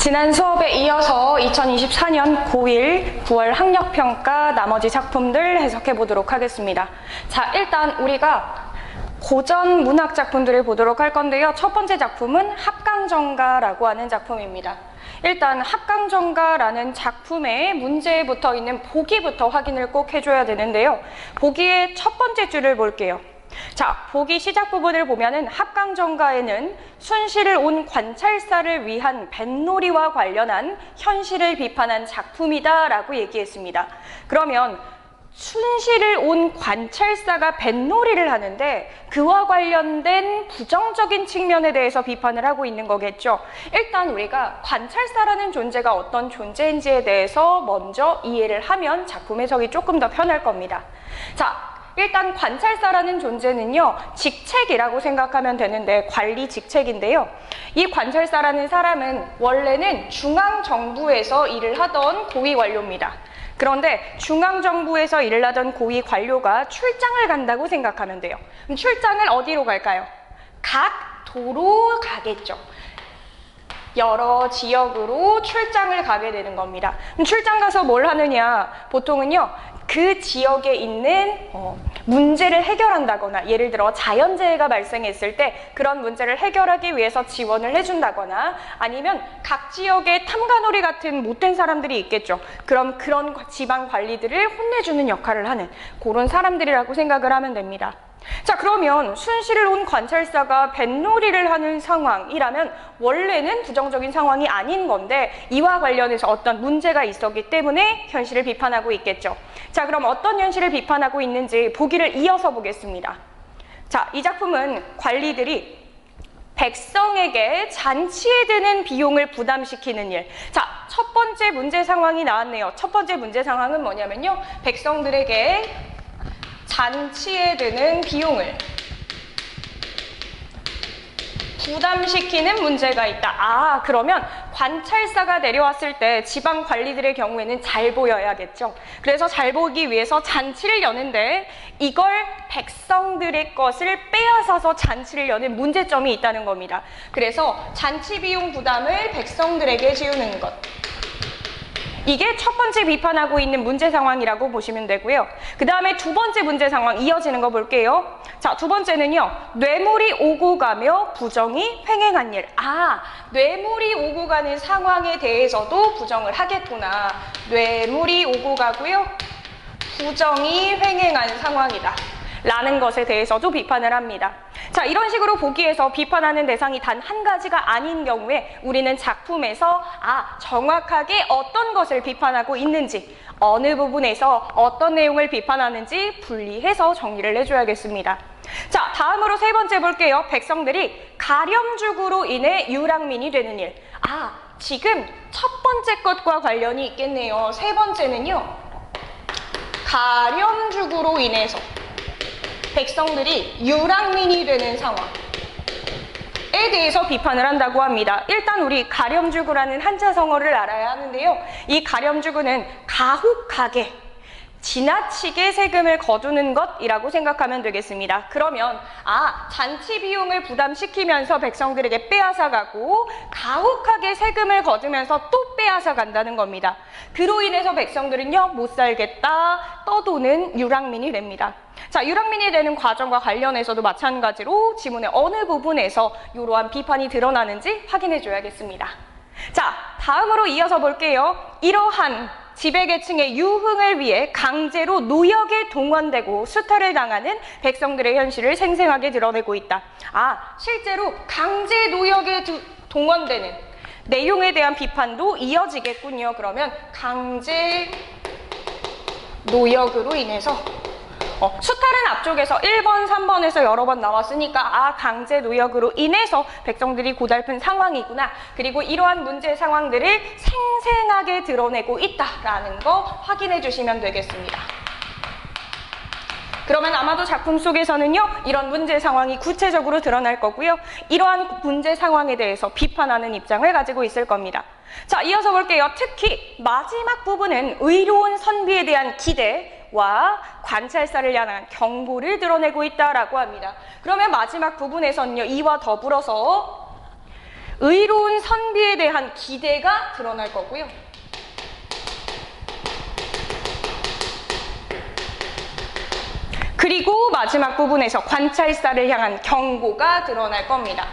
지난 수업에 이어서 2024년 고1 9월 학력평가 나머지 작품들 해석해 보도록 하겠습니다. 자, 일단 우리가 고전 문학 작품들을 보도록 할 건데요. 첫 번째 작품은 합강정가라고 하는 작품입니다. 일단 합강정가라는 작품의 문제에 붙어 있는 보기부터 확인을 꼭 해줘야 되는데요. 보기의 첫 번째 줄을 볼게요. 자, 보기 시작 부분을 보면은 합강정가에는 순실을 온 관찰사를 위한 뱃놀이와 관련한 현실을 비판한 작품이다 라고 얘기했습니다. 그러면 순실을 온 관찰사가 뱃놀이를 하는데 그와 관련된 부정적인 측면에 대해서 비판을 하고 있는 거겠죠. 일단 우리가 관찰사라는 존재가 어떤 존재인지에 대해서 먼저 이해를 하면 작품 해석이 조금 더 편할 겁니다. 자, 일단 관찰사라는 존재는요, 직책이라고 생각하면 되는데 관리 직책인데요. 이 관찰사라는 사람은 원래는 중앙정부에서 일을 하던 고위 관료입니다. 그런데 중앙정부에서 일을 하던 고위 관료가 출장을 간다고 생각하면 돼요. 그럼 출장을 어디로 갈까요? 각 도로 가겠죠. 여러 지역으로 출장을 가게 되는 겁니다. 그럼 출장 가서 뭘 하느냐? 보통은요, 그 지역에 있는 문제를 해결한다거나, 예를 들어 자연재해가 발생했을 때 그런 문제를 해결하기 위해서 지원을 해준다거나, 아니면 각 지역에 탐관오리 같은 못된 사람들이 있겠죠. 그럼 그런 지방 관리들을 혼내주는 역할을 하는 그런 사람들이라고 생각을 하면 됩니다. 자, 그러면 순실을 온 관찰사가 뱃놀이를 하는 상황이라면 원래는 부정적인 상황이 아닌 건데 이와 관련해서 어떤 문제가 있었기 때문에 현실을 비판하고 있겠죠. 자, 그럼 어떤 현실을 비판하고 있는지 보기를 이어서 보겠습니다. 자, 이 작품은 관리들이 백성에게 잔치에 드는 비용을 부담시키는 일. 자, 첫 번째 문제 상황이 나왔네요. 첫 번째 문제 상황은 뭐냐면요, 백성들에게 잔치에 드는 비용을 부담시키는 문제가 있다. 아, 그러면 관찰사가 내려왔을 때 지방 관리들의 경우에는 잘 보여야겠죠. 그래서 잘 보기 위해서 잔치를 여는데 이걸 백성들의 것을 빼앗아서 잔치를 여는 문제점이 있다는 겁니다. 그래서 잔치 비용 부담을 백성들에게 지우는 것. 이게 첫 번째 비판하고 있는 문제 상황이라고 보시면 되고요. 그 다음에 두 번째 문제 상황 이어지는 거 볼게요. 자, 두 번째는요, 뇌물이 오고 가며 부정이 횡행한 일. 아, 뇌물이 오고 가는 상황에 대해서도 부정을 하겠구나. 뇌물이 오고 가고요, 부정이 횡행한 상황이다 라는 것에 대해서도 비판을 합니다. 자, 이런 식으로 보기에서 비판하는 대상이 단 한 가지가 아닌 경우에 우리는 작품에서 정확하게 어떤 것을 비판하고 있는지, 어느 부분에서 어떤 내용을 비판하는지 분리해서 정리를 해줘야겠습니다. 자, 다음으로 세 번째 볼게요. 백성들이 가렴죽으로 인해 유랑민이 되는 일. 아, 지금 첫 번째 것과 관련이 있겠네요. 세 번째는요, 가렴죽으로 인해서 백성들이 유랑민이 되는 상황에 대해서 비판을 한다고 합니다. 일단 우리 가렴주구라는 한자성어를 알아야 하는데요. 이 가렴주구는 가혹하게, 지나치게 세금을 거두는 것이라고 생각하면 되겠습니다. 그러면 잔치 비용을 부담시키면서 백성들에게 빼앗아가고 가혹하게 세금을 거두면서 또 빼앗아간다는 겁니다. 그로 인해서 백성들은요, 못 살겠다, 떠도는 유랑민이 됩니다. 자, 유랑민이 되는 과정과 관련해서도 마찬가지로 지문의 어느 부분에서 이러한 비판이 드러나는지 확인해 줘야겠습니다. 자, 다음으로 이어서 볼게요. 이러한 지배계층의 유흥을 위해 강제로 노역에 동원되고 수탈을 당하는 백성들의 현실을 생생하게 드러내고 있다. 실제로 강제 노역에 동원되는 내용에 대한 비판도 이어지겠군요. 그러면 강제 노역으로 인해서 수탈은 앞쪽에서 1번, 3번에서 여러 번 나왔으니까 강제 노역으로 인해서 백성들이 고달픈 상황이구나. 그리고 이러한 문제 상황들을 생생하게 드러내고 있다라는 거 확인해 주시면 되겠습니다. 그러면 아마도 작품 속에서는요, 이런 문제 상황이 구체적으로 드러날 거고요. 이러한 문제 상황에 대해서 비판하는 입장을 가지고 있을 겁니다. 자, 이어서 볼게요. 특히 마지막 부분은 의로운 선비에 대한 기대와 관찰사를 향한 경고를 드러내고 있다라고 합니다. 그러면 마지막 부분에서는요, 이와 더불어서 의로운 선비에 대한 기대가 드러날 거고요. 그리고 마지막 부분에서 관찰사를 향한 경고가 드러날 겁니다.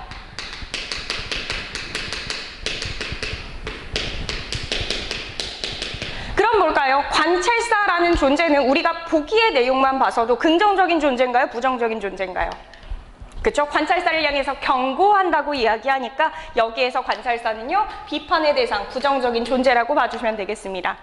그럼 뭘까요? 관찰사라는 존재는 우리가 보기의 내용만 봐서도 긍정적인 존재인가요? 부정적인 존재인가요? 그렇죠? 관찰사를 향해서 경고한다고 이야기하니까 여기에서 관찰사는요, 비판의 대상, 부정적인 존재라고 봐주시면 되겠습니다.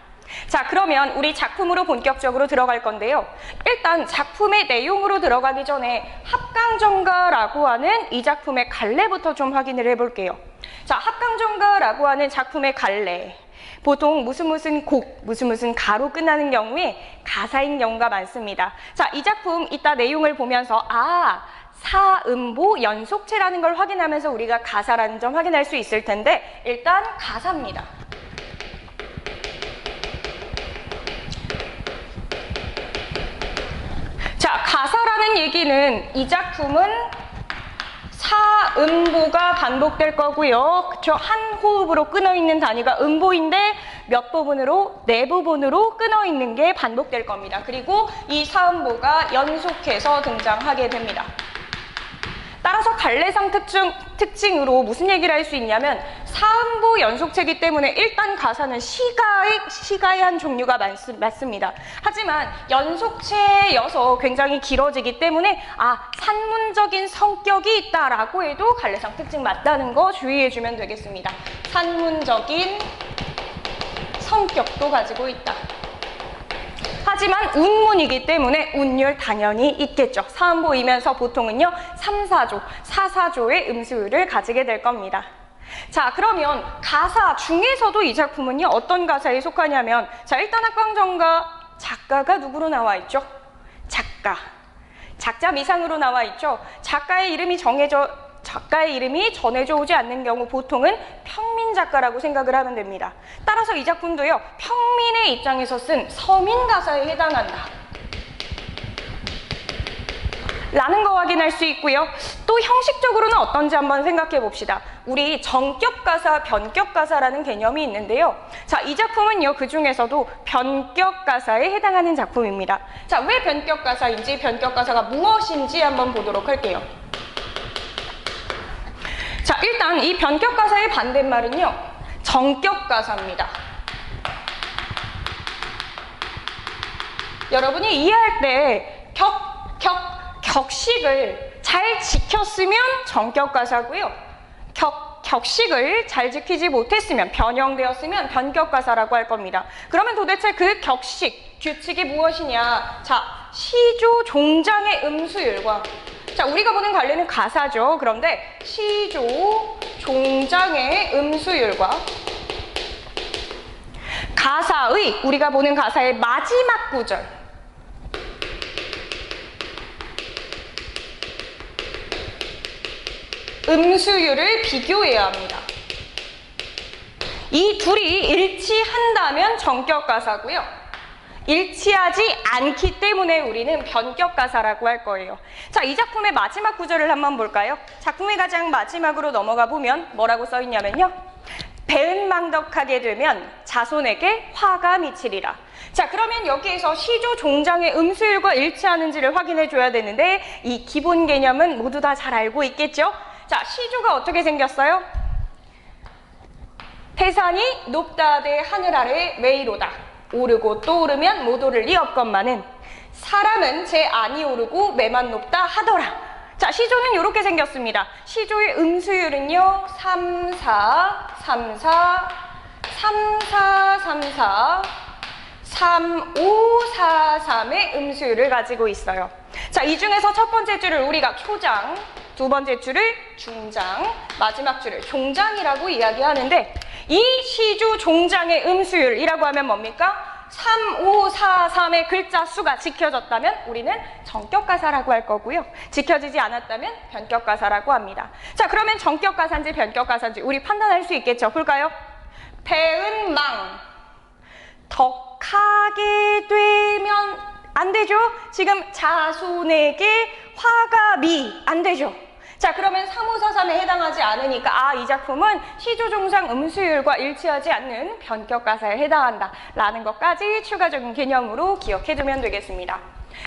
자, 그러면 우리 작품으로 본격적으로 들어갈 건데요. 일단 작품의 내용으로 들어가기 전에 합강정가라고 하는 이 작품의 갈래부터 좀 확인을 해볼게요. 자, 합강정가라고 하는 작품의 갈래. 보통 무슨 곡, 무슨 가로 끝나는 경우에 가사인 경우가 많습니다. 자, 이 작품 이따 내용을 보면서 사음보 연속체라는 걸 확인하면서 우리가 가사라는 점 확인할 수 있을 텐데 일단 가사입니다. 자, 가사라는 얘기는 이 작품은 사음보가 반복될 거고요. 그쵸? 한 호흡으로 끊어있는 단위가 음보인데 몇 부분으로? 네 부분으로 끊어있는 게 반복될 겁니다. 그리고 이 사음보가 연속해서 등장하게 됩니다. 따라서 갈래상 특징으로 무슨 얘기를 할 수 있냐면 사음보 연속체이기 때문에 일단 가사는 시가의 한 종류가 많습니다. 하지만 연속체여서 굉장히 길어지기 때문에 산문적인 성격이 있다라고 해도 갈래상 특징 맞다는 거 주의해주면 되겠습니다. 산문적인 성격도 가지고 있다. 하지만 운문이기 때문에 운율 당연히 있겠죠. 사음보이면서 보통은요 3, 4조, 4, 4조의 음수율을 가지게 될 겁니다. 자, 그러면 가사 중에서도 이 작품은요 어떤 가사에 속하냐면, 자, 일단 합강정가 작가가 누구로 나와 있죠? 작자 미상으로 나와 있죠. 작가의 이름이 전해져 오지 않는 경우 보통은 평민 작가라고 생각을 하면 됩니다. 따라서 이 작품도요, 평민의 입장에서 쓴 서민 가사에 해당한다 라는 거 확인할 수 있고요. 또 형식적으로는 어떤지 한번 생각해 봅시다. 우리 정격가사, 변격가사라는 개념이 있는데요. 자, 이 작품은요, 그 중에서도 변격가사에 해당하는 작품입니다. 자, 왜 변격가사인지, 변격가사가 무엇인지 한번 보도록 할게요. 자, 일단 이 변격가사의 반대말은요, 정격가사입니다. 여러분이 이해할 때 격식을 잘 지켰으면 정격가사고요. 격식을 잘 지키지 못했으면, 변형되었으면 변격가사라고 할 겁니다. 그러면 도대체 그 격식, 규칙이 무엇이냐? 자, 시조 종장의 음수율과, 자, 우리가 보는 갈래는 가사죠. 그런데 시조 종장의 음수율과 가사의, 우리가 보는 가사의 마지막 구절, 음수율을 비교해야 합니다. 이 둘이 일치한다면 정격가사고요. 일치하지 않기 때문에 우리는 변격가사라고 할 거예요. 자, 이 작품의 마지막 구절을 한번 볼까요? 작품의 가장 마지막으로 넘어가 보면 뭐라고 써 있냐면요, 배은망덕하게 되면 자손에게 화가 미치리라. 자, 그러면 여기에서 시조 종장의 음수율과 일치하는지를 확인해 줘야 되는데 이 기본 개념은 모두 다 잘 알고 있겠죠? 자, 시조가 어떻게 생겼어요? 태산이 높다 대 하늘 아래 왜이로다. 오르고 또 오르면 못 오를 리 없건만은 사람은 제 안이 오르고 매만 높다 하더라. 자, 시조는 이렇게 생겼습니다. 시조의 음수율은요 3, 4, 3, 4, 3, 4, 3, 4, 3, 5, 4, 3의 음수율을 가지고 있어요. 자, 이 중에서 첫 번째 줄을 우리가 초장, 두 번째 줄을 중장, 마지막 줄을 종장이라고 이야기하는데, 이 시조 종장의 음수율이라고 하면 뭡니까? 3, 5, 4, 3의 글자 수가 지켜졌다면 우리는 정격가사라고 할 거고요. 지켜지지 않았다면 변격가사라고 합니다. 자, 그러면 정격가사인지 변격가사인지 우리 판단할 수 있겠죠? 볼까요? 배은망, 덕하게 되면 안 되죠? 지금 자손에게 화가 미, 안 되죠? 자, 그러면 3.543에 해당하지 않으니까 이 작품은 시조종상 음수율과 일치하지 않는 변격 가사에 해당한다 라는 것까지 추가적인 개념으로 기억해두면 되겠습니다.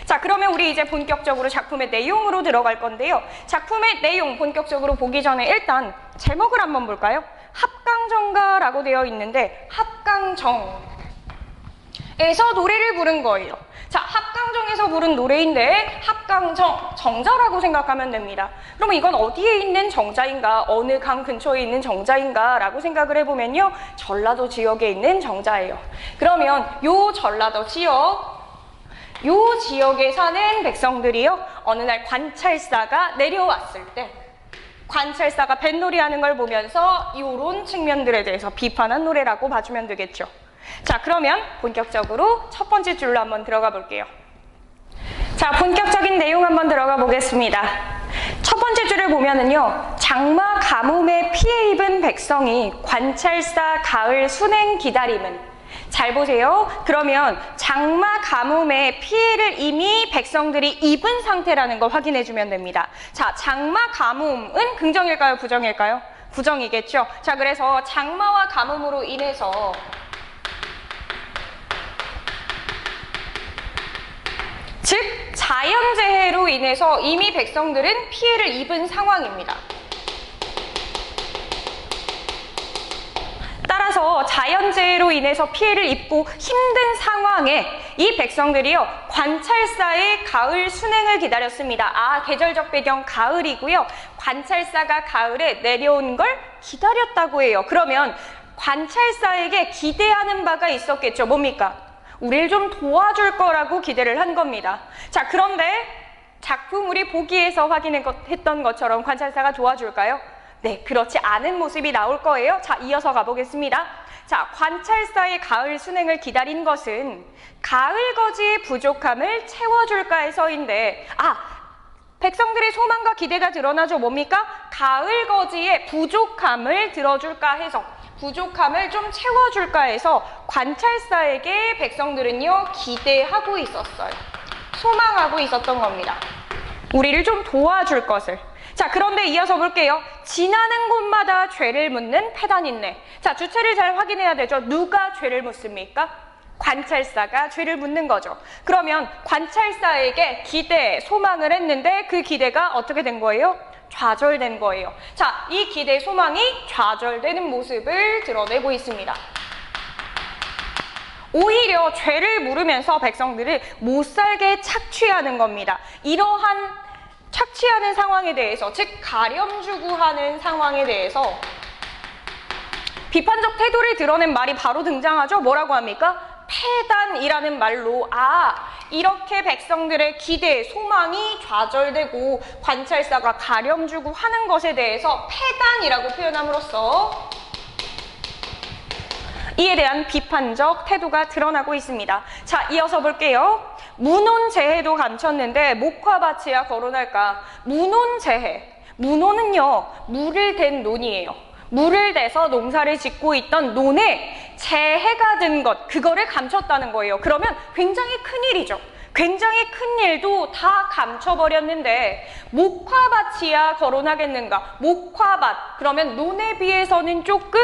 자, 그러면 우리 이제 본격적으로 작품의 내용으로 들어갈 건데요. 작품의 내용 본격적으로 보기 전에 일단 제목을 한번 볼까요? 합강정가라고 되어 있는데 합강정에서 노래를 부른 거예요. 자, 합강정에서 부른 노래인데 합강정, 정자라고 생각하면 됩니다. 그러면 이건 어디에 있는 정자인가, 어느 강 근처에 있는 정자인가 라고 생각을 해보면요, 전라도 지역에 있는 정자예요. 그러면 요 전라도 지역, 요 지역에 사는 백성들이요, 어느 날 관찰사가 내려왔을 때 관찰사가 뱃놀이 하는 걸 보면서 이런 측면들에 대해서 비판한 노래라고 봐주면 되겠죠. 자, 그러면 본격적으로 첫 번째 줄로 한번 들어가 볼게요. 자, 본격적인 내용 한번 들어가 보겠습니다. 첫 번째 줄을 보면은요, 장마 가뭄에 피해 입은 백성이 관찰사 가을 순행 기다림은, 잘 보세요. 그러면 장마 가뭄에 피해를 이미 백성들이 입은 상태라는 거 확인해 주면 됩니다. 자, 장마 가뭄은 긍정일까요, 부정일까요? 부정이겠죠. 자, 그래서 장마와 가뭄으로 인해서 즉 자연재해로 인해서 이미 백성들은 피해를 입은 상황입니다. 따라서 자연재해로 인해서 피해를 입고 힘든 상황에 이 백성들이요, 관찰사의 가을 순행을 기다렸습니다. 계절적 배경 가을이고요. 관찰사가 가을에 내려온 걸 기다렸다고 해요. 그러면 관찰사에게 기대하는 바가 있었겠죠. 뭡니까? 우리를 좀 도와줄 거라고 기대를 한 겁니다. 자, 그런데 작품 우리 보기에서 확인했던 것처럼 관찰사가 도와줄까요? 네, 그렇지 않은 모습이 나올 거예요. 자, 이어서 가보겠습니다. 자, 관찰사의 가을 순행을 기다린 것은 가을 거지의 부족함을 채워줄까 해서인데, 백성들의 소망과 기대가 드러나죠. 뭡니까? 가을 거지의 부족함을 들어줄까 해서, 부족함을 좀 채워줄까 해서 관찰사에게 백성들은요, 기대하고 있었어요. 소망하고 있었던 겁니다. 우리를 좀 도와줄 것을. 자, 그런데 이어서 볼게요. 지나는 곳마다 죄를 묻는 패단인네. 자, 주체를 잘 확인해야 되죠. 누가 죄를 묻습니까? 관찰사가 죄를 묻는 거죠. 그러면 관찰사에게 기대, 소망을 했는데 그 기대가 어떻게 된 거예요? 좌절된 거예요. 자, 이 기대, 소망이 좌절되는 모습을 드러내고 있습니다. 오히려 죄를 물으면서 백성들을 못 살게 착취하는 겁니다. 이러한 착취하는 상황에 대해서, 즉 가렴주구하는 상황에 대해서 비판적 태도를 드러낸 말이 바로 등장하죠. 뭐라고 합니까? 패단이라는 말로 이렇게 백성들의 기대, 소망이 좌절되고 관찰사가 가렴주구 하는 것에 대해서 패단이라고 표현함으로써 이에 대한 비판적 태도가 드러나고 있습니다. 자, 이어서 볼게요. 문혼재해도 감췄는데 목화밭이야 거론할까? 문혼재해. 문혼은요, 물을 댄 논이에요. 물을 대서 농사를 짓고 있던 논에 재해가 든 것, 그거를 감췄다는 거예요. 그러면 굉장히 큰일이죠. 굉장히 큰 일도 다 감춰버렸는데 목화밭이야 거론하겠는가? 목화밭, 그러면 논에 비해서는 조금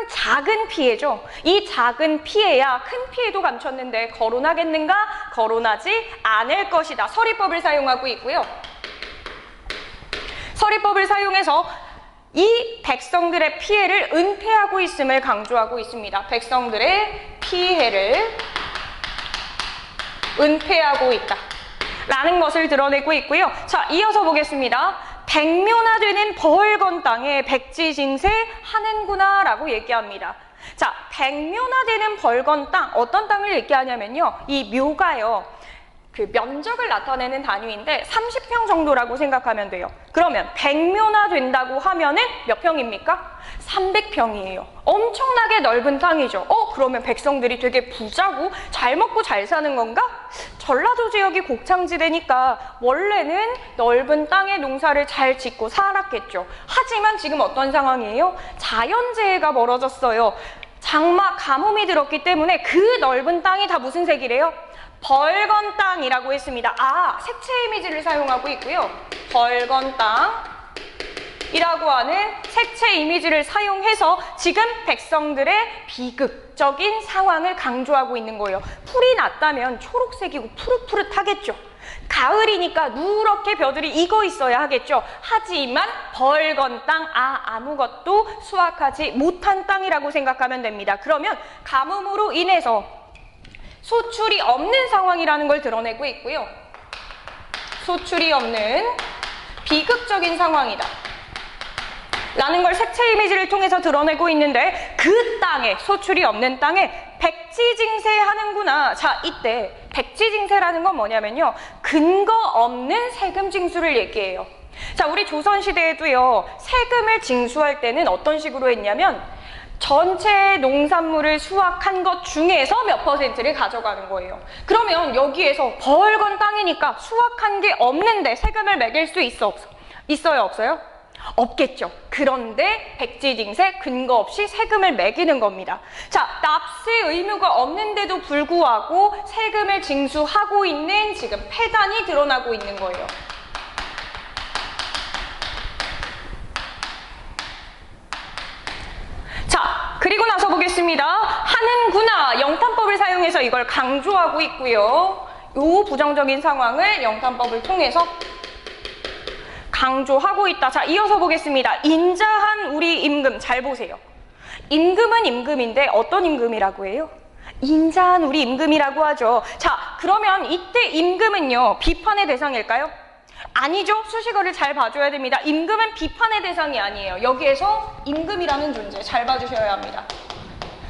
작은 피해죠. 이 작은 피해야 큰 피해도 감췄는데 거론하겠는가? 거론하지 않을 것이다. 서리법을 사용하고 있고요. 서리법을 사용해서 이 백성들의 피해를 은폐하고 있음을 강조하고 있습니다. 백성들의 피해를 은폐하고 있다 라는 것을 드러내고 있고요. 자, 이어서 보겠습니다. 백묘나되는 벌건 땅에 백지징세 하는구나 라고 얘기합니다. 자, 백묘나되는 벌건 땅, 어떤 땅을 얘기하냐면요, 이 묘가요, 그 면적을 나타내는 단위인데 30평 정도라고 생각하면 돼요. 그러면 백묘나 된다고 하면은 몇 평입니까? 300평이에요. 엄청나게 넓은 땅이죠. 그러면 백성들이 되게 부자고 잘 먹고 잘 사는 건가? 전라도 지역이 곡창지대니까 원래는 넓은 땅에 농사를 잘 짓고 살았겠죠. 하지만 지금 어떤 상황이에요? 자연재해가 벌어졌어요. 장마, 가뭄이 들었기 때문에 그 넓은 땅이 다 무슨 색이래요? 벌건 땅이라고 했습니다. 아, 색채 이미지를 사용하고 있고요. 벌건 땅이라고 하는 색채 이미지를 사용해서 지금 백성들의 비극적인 상황을 강조하고 있는 거예요. 풀이 났다면 초록색이고 푸릇푸릇하겠죠. 가을이니까 누렇게 벼들이 익어 있어야 하겠죠. 하지만 벌건 땅, 아무것도 수확하지 못한 땅이라고 생각하면 됩니다. 그러면 가뭄으로 인해서 소출이 없는 상황이라는 걸 드러내고 있고요. 소출이 없는 비극적인 상황이다 라는 걸 색채 이미지를 통해서 드러내고 있는데, 그 땅에, 소출이 없는 땅에 백지징세하는구나. 자, 이때 백지징세라는 건 뭐냐면요, 근거 없는 세금 징수를 얘기해요. 자, 우리 조선시대에도요, 세금을 징수할 때는 어떤 식으로 했냐면 전체 농산물을 수확한 것 중에서 몇 퍼센트를 가져가는 거예요. 그러면 여기에서 벌건 땅이니까 수확한 게 없는데 세금을 매길 수 있어요, 없어요? 없겠죠. 그런데 백지징세, 근거 없이 세금을 매기는 겁니다. 자, 납세 의무가 없는데도 불구하고 세금을 징수하고 있는 지금 폐단이 드러나고 있는 거예요. 자, 그리고 나서 보겠습니다. 하는구나, 영탄법을 사용해서 이걸 강조하고 있고요. 이 부정적인 상황을 영탄법을 통해서 강조하고 있다. 자, 이어서 보겠습니다. 인자한 우리 임금, 잘 보세요. 임금은 임금인데 어떤 임금이라고 해요? 인자한 우리 임금이라고 하죠. 자, 그러면 이때 임금은요, 비판의 대상일까요? 아니죠. 수식어를 잘 봐줘야 됩니다. 임금은 비판의 대상이 아니에요. 여기에서 임금이라는 존재 잘 봐주셔야 합니다.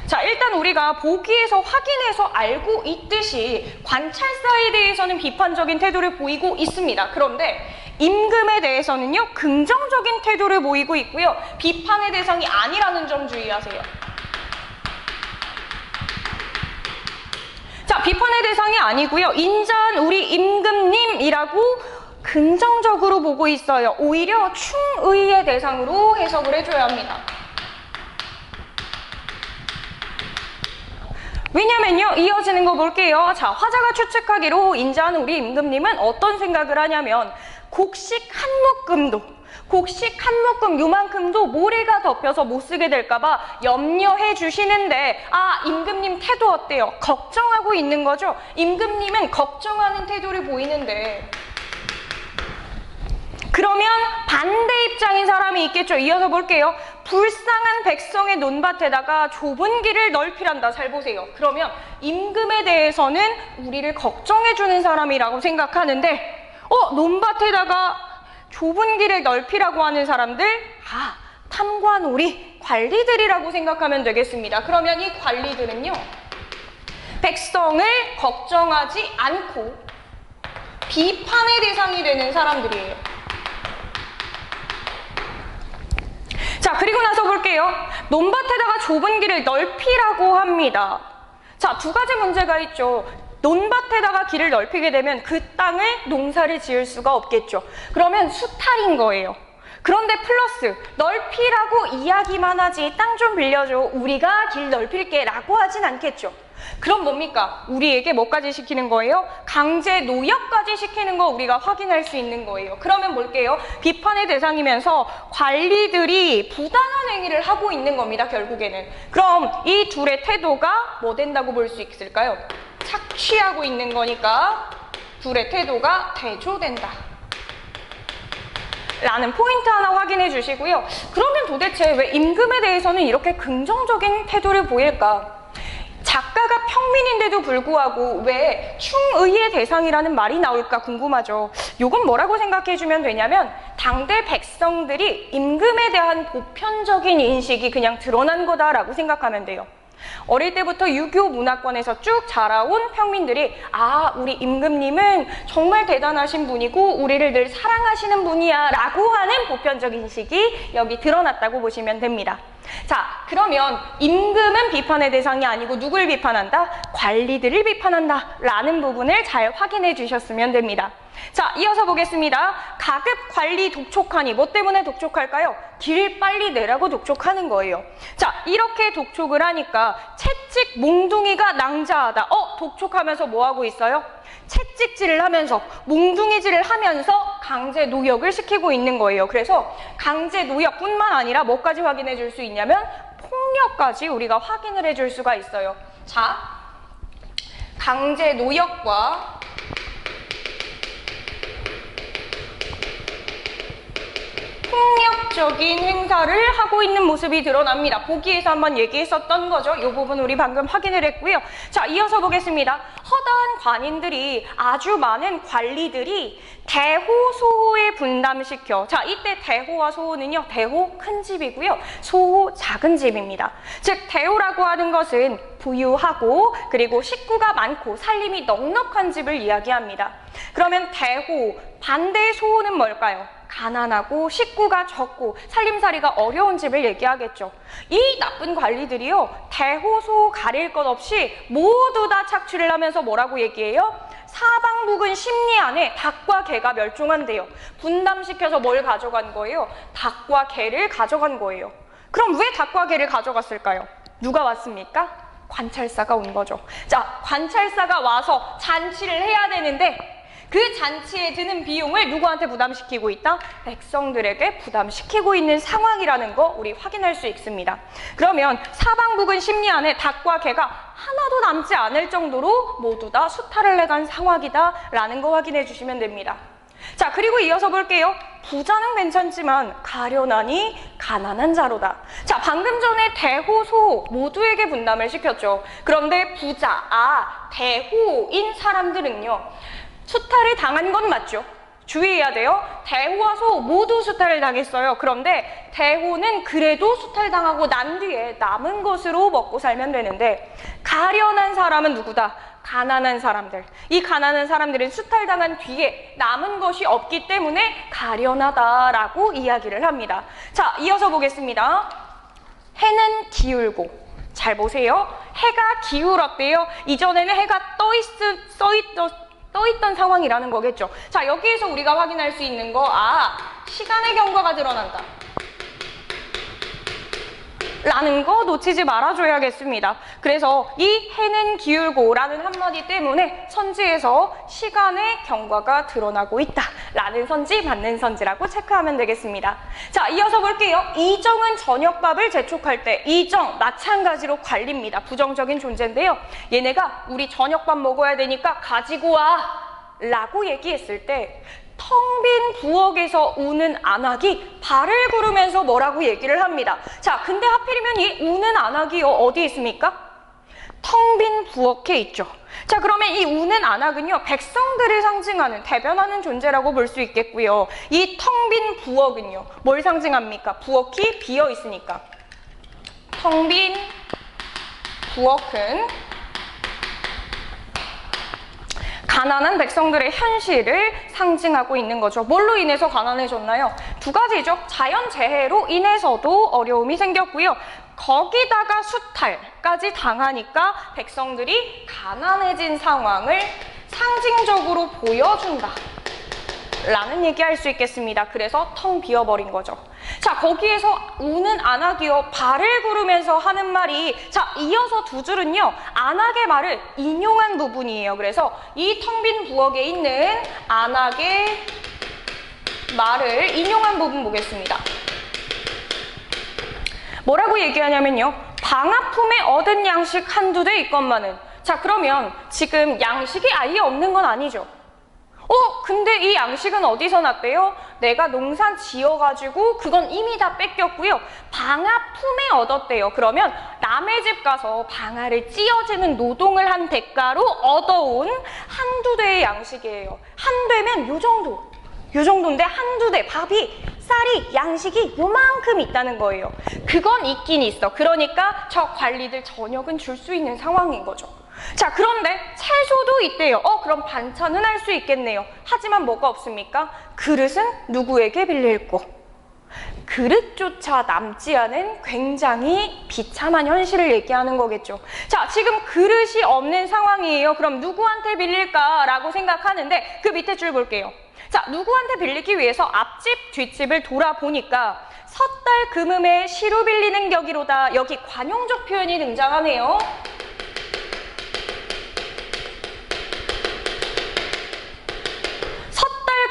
자, 일단 우리가 보기에서 확인해서 알고 있듯이 관찰사에 대해서는 비판적인 태도를 보이고 있습니다. 그런데 임금에 대해서는요, 긍정적인 태도를 보이고 있고요. 비판의 대상이 아니라는 점 주의하세요. 자, 비판의 대상이 아니고요. 인자한 우리 임금님이라고 긍정적으로 보고 있어요. 오히려 충의의 대상으로 해석을 해줘야 합니다. 왜냐면요, 이어지는 거 볼게요. 자, 화자가 추측하기로 인자한 우리 임금님은 어떤 생각을 하냐면, 곡식 한 묶음 요만큼도 모래가 덮여서 못 쓰게 될까봐 염려해 주시는데, 아, 임금님 태도 어때요? 걱정하고 있는 거죠? 임금님은 걱정하는 태도를 보이는데, 그러면 반대 입장인 사람이 있겠죠. 이어서 볼게요. 불쌍한 백성의 논밭에다가 좁은 길을 넓히란다. 잘 보세요. 그러면 임금에 대해서는 우리를 걱정해주는 사람이라고 생각하는데, 논밭에다가 좁은 길을 넓히라고 하는 사람들, 탐관오리, 관리들이라고 생각하면 되겠습니다. 그러면 이 관리들은요, 백성을 걱정하지 않고 비판의 대상이 되는 사람들이에요. 자, 그리고 나서 볼게요. 논밭에다가 좁은 길을 넓히라고 합니다. 자, 두 가지 문제가 있죠. 논밭에다가 길을 넓히게 되면 그 땅을 농사를 지을 수가 없겠죠. 그러면 수탈인 거예요. 그런데 플러스 넓히라고 이야기만 하지, 땅 좀 빌려줘, 우리가 길 넓힐게 라고 하진 않겠죠. 그럼 뭡니까? 우리에게 뭐까지 시키는 거예요? 강제 노역까지 시키는 거 우리가 확인할 수 있는 거예요. 그러면 볼게요. 비판의 대상이면서 관리들이 부당한 행위를 하고 있는 겁니다, 결국에는. 그럼 이 둘의 태도가 뭐 된다고 볼 수 있을까요? 착취하고 있는 거니까 둘의 태도가 대조된다 라는 포인트 하나 확인해 주시고요. 그러면 도대체 왜 임금에 대해서는 이렇게 긍정적인 태도를 보일까? 작가가 평민인데도 불구하고 왜 충의의 대상이라는 말이 나올까 궁금하죠. 이건 뭐라고 생각해 주면 되냐면, 당대 백성들이 임금에 대한 보편적인 인식이 그냥 드러난 거다라고 생각하면 돼요. 어릴 때부터 유교 문화권에서 쭉 자라온 평민들이, 아, 우리 임금님은 정말 대단하신 분이고 우리를 늘 사랑하시는 분이야 라고 하는 보편적 인식이 여기 드러났다고 보시면 됩니다. 자, 그러면 임금은 비판의 대상이 아니고 누굴 비판한다? 관리들을 비판한다 라는 부분을 잘 확인해 주셨으면 됩니다. 자, 이어서 보겠습니다. 가급 관리 독촉하니, 뭐 때문에 독촉할까요? 길 빨리 내라고 독촉하는 거예요. 자, 이렇게 독촉을 하니까 채찍 몽둥이가 낭자하다. 독촉하면서 뭐 하고 있어요? 채찍질을 하면서, 몽둥이질을 하면서 강제 노역을 시키고 있는 거예요. 그래서 강제 노역뿐만 아니라 뭐까지 확인해 줄 수 있냐면 폭력까지 우리가 확인을 해줄 수가 있어요. 자, 강제 노역과 폭력적인 행사를 하고 있는 모습이 드러납니다. 보기에서 한번 얘기했었던 거죠. 이 부분 우리 방금 확인을 했고요. 자, 이어서 보겠습니다. 허다한 관인들이, 아주 많은 관리들이 대호, 소호에 분담시켜. 자, 이때 대호와 소호는요, 대호 큰 집이고요, 소호 작은 집입니다. 즉, 대호라고 하는 것은 부유하고 그리고 식구가 많고 살림이 넉넉한 집을 이야기합니다. 그러면 대호, 반대의 소호는 뭘까요? 가난하고 식구가 적고 살림살이가 어려운 집을 얘기하겠죠. 이 나쁜 관리들이요, 대호소 가릴 것 없이 모두 다 착취를 하면서 뭐라고 얘기해요? 사방북은 10리 안에 닭과 개가 멸종한대요. 분담시켜서 뭘 가져간 거예요? 닭과 개를 가져간 거예요. 그럼 왜 닭과 개를 가져갔을까요? 누가 왔습니까? 관찰사가 온 거죠. 자, 관찰사가 와서 잔치를 해야 되는데 그 잔치에 드는 비용을 누구한테 부담시키고 있다? 백성들에게 부담시키고 있는 상황이라는 거 우리 확인할 수 있습니다. 그러면 사방북은 10리 안에 닭과 개가 하나도 남지 않을 정도로 모두 다 수탈을 해간 상황이다 라는 거 확인해 주시면 됩니다. 자, 그리고 이어서 볼게요. 부자는 괜찮지만 가련하니 가난한 자로다. 자, 방금 전에 대호, 소호 모두에게 분담을 시켰죠. 그런데 부자, 대호인 사람들은요, 수탈을 당한 건 맞죠? 주의해야 돼요. 대호와 소호 모두 수탈을 당했어요. 그런데 대호는 그래도 수탈당하고 난 뒤에 남은 것으로 먹고 살면 되는데, 가련한 사람은 누구다? 가난한 사람들. 이 가난한 사람들은 수탈당한 뒤에 남은 것이 없기 때문에 가련하다라고 이야기를 합니다. 자, 이어서 보겠습니다. 해는 기울고, 잘 보세요. 해가 기울었대요. 이전에는 해가 떠있던 상황이라는 거겠죠. 자, 여기에서 우리가 확인할 수 있는 거, 시간의 경과가 드러난다 라는 거 놓치지 말아줘야겠습니다. 그래서 이 해는 기울고 라는 한마디 때문에 선지에서 시간의 경과가 드러나고 있다 라는 선지, 맞는 선지라고 체크하면 되겠습니다. 자, 이어서 볼게요. 이정은 저녁밥을 재촉할 때, 이정 마찬가지로 관리입니다. 부정적인 존재인데요, 얘네가 우리 저녁밥 먹어야 되니까 가지고 와 라고 얘기했을 때 텅 빈 부엌에서 우는 안악이 발을 구르면서 뭐라고 얘기를 합니다. 자, 근데 하필이면 이 우는 안악이 어디에 있습니까? 텅 빈 부엌에 있죠. 자, 그러면 이 우는 안악은요, 백성들을 상징하는, 대변하는 존재라고 볼 수 있겠고요. 이 텅 빈 부엌은요, 뭘 상징합니까? 부엌이 비어 있으니까. 텅 빈 부엌은 가난한 백성들의 현실을 상징하고 있는 거죠. 뭘로 인해서 가난해졌나요? 두 가지죠. 자연재해로 인해서도 어려움이 생겼고요. 거기다가 수탈까지 당하니까 백성들이 가난해진 상황을 상징적으로 보여준다 라는 얘기할 수 있겠습니다. 그래서 텅 비어버린 거죠. 자, 거기에서 우는 안악이요, 발을 구르면서 하는 말이, 자, 이어서 두 줄은요, 안악의 말을 인용한 부분이에요. 그래서 이 텅 빈 부엌에 있는 안악의 말을 인용한 부분 보겠습니다. 뭐라고 얘기하냐면요, 방아품에 얻은 양식 한두 대 있건만은. 자, 그러면 지금 양식이 아예 없는 건 아니죠. 근데 이 양식은 어디서 났대요? 내가 농사 지어가지고 그건 이미 다 뺏겼고요. 방아품에 얻었대요. 그러면 남의 집 가서 방아를 찧어주는 노동을 한 대가로 얻어온 한두 대의 양식이에요. 한 대면 요 정도인데 한두 대, 밥이, 쌀이, 양식이 요만큼 있다는 거예요. 그건 있긴 있어. 그러니까 저 관리들 저녁은 줄 수 있는 상황인 거죠. 자, 그런데 채소도 있대요. 그럼 반찬은 할 수 있겠네요. 하지만 뭐가 없습니까? 그릇은 누구에게 빌릴 거? 그릇조차 남지 않은 굉장히 비참한 현실을 얘기하는 거겠죠. 자, 지금 그릇이 없는 상황이에요. 그럼 누구한테 빌릴까라고 생각하는데 그 밑에 줄 볼게요. 자, 누구한테 빌리기 위해서 앞집, 뒷집을 돌아보니까 섣달 금음에 시루 빌리는 격이로다. 여기 관용적 표현이 등장하네요.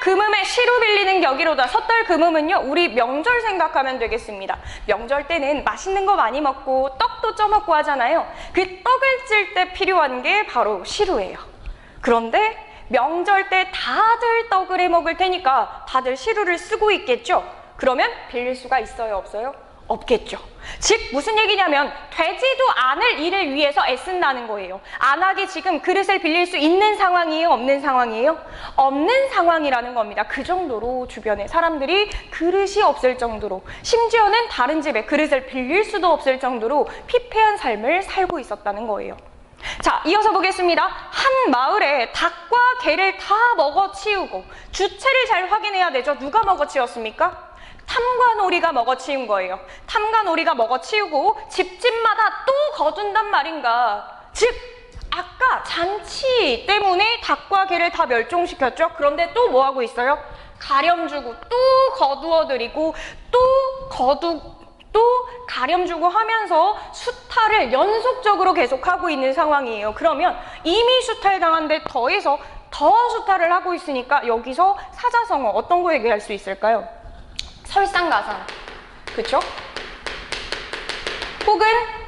금음에 시루 빌리는 격이로다. 섣달 금음은요, 우리 명절 생각하면 되겠습니다. 명절 때는 맛있는 거 많이 먹고 떡도 쪄먹고 하잖아요. 그 떡을 찔 때 필요한 게 바로 시루예요. 그런데 명절 때 다들 떡을 해 먹을 테니까 다들 시루를 쓰고 있겠죠? 그러면 빌릴 수가 있어요, 없어요? 없겠죠. 즉 무슨 얘기냐면 되지도 않을 일을 위해서 애쓴다는 거예요. 안하게 지금 그릇을 빌릴 수 있는 상황이에요? 없는 상황이에요? 없는 상황이라는 겁니다. 그 정도로 주변에 사람들이 그릇이 없을 정도로, 심지어는 다른 집에 그릇을 빌릴 수도 없을 정도로 피폐한 삶을 살고 있었다는 거예요. 자, 이어서 보겠습니다. 한 마을에 닭과 개를 다 먹어치우고, 주체를 잘 확인해야 되죠. 누가 먹어치웠습니까? 탐관오리가 먹어치운 거예요. 탐관오리가 먹어치우고 집집마다 또 거둔단 말인가. 즉 아까 잔치 때문에 닭과 개를 다 멸종시켰죠. 그런데 또 뭐하고 있어요? 가렴 주고 또 거두어드리고 또 가렴 주고 하면서 수탈을 연속적으로 계속하고 있는 상황이에요. 그러면 이미 수탈당한 데 더해서 더 수탈을 하고 있으니까 여기서 사자성어 어떤 거 얘기할 수 있을까요? 설상가상, 그쵸? 혹은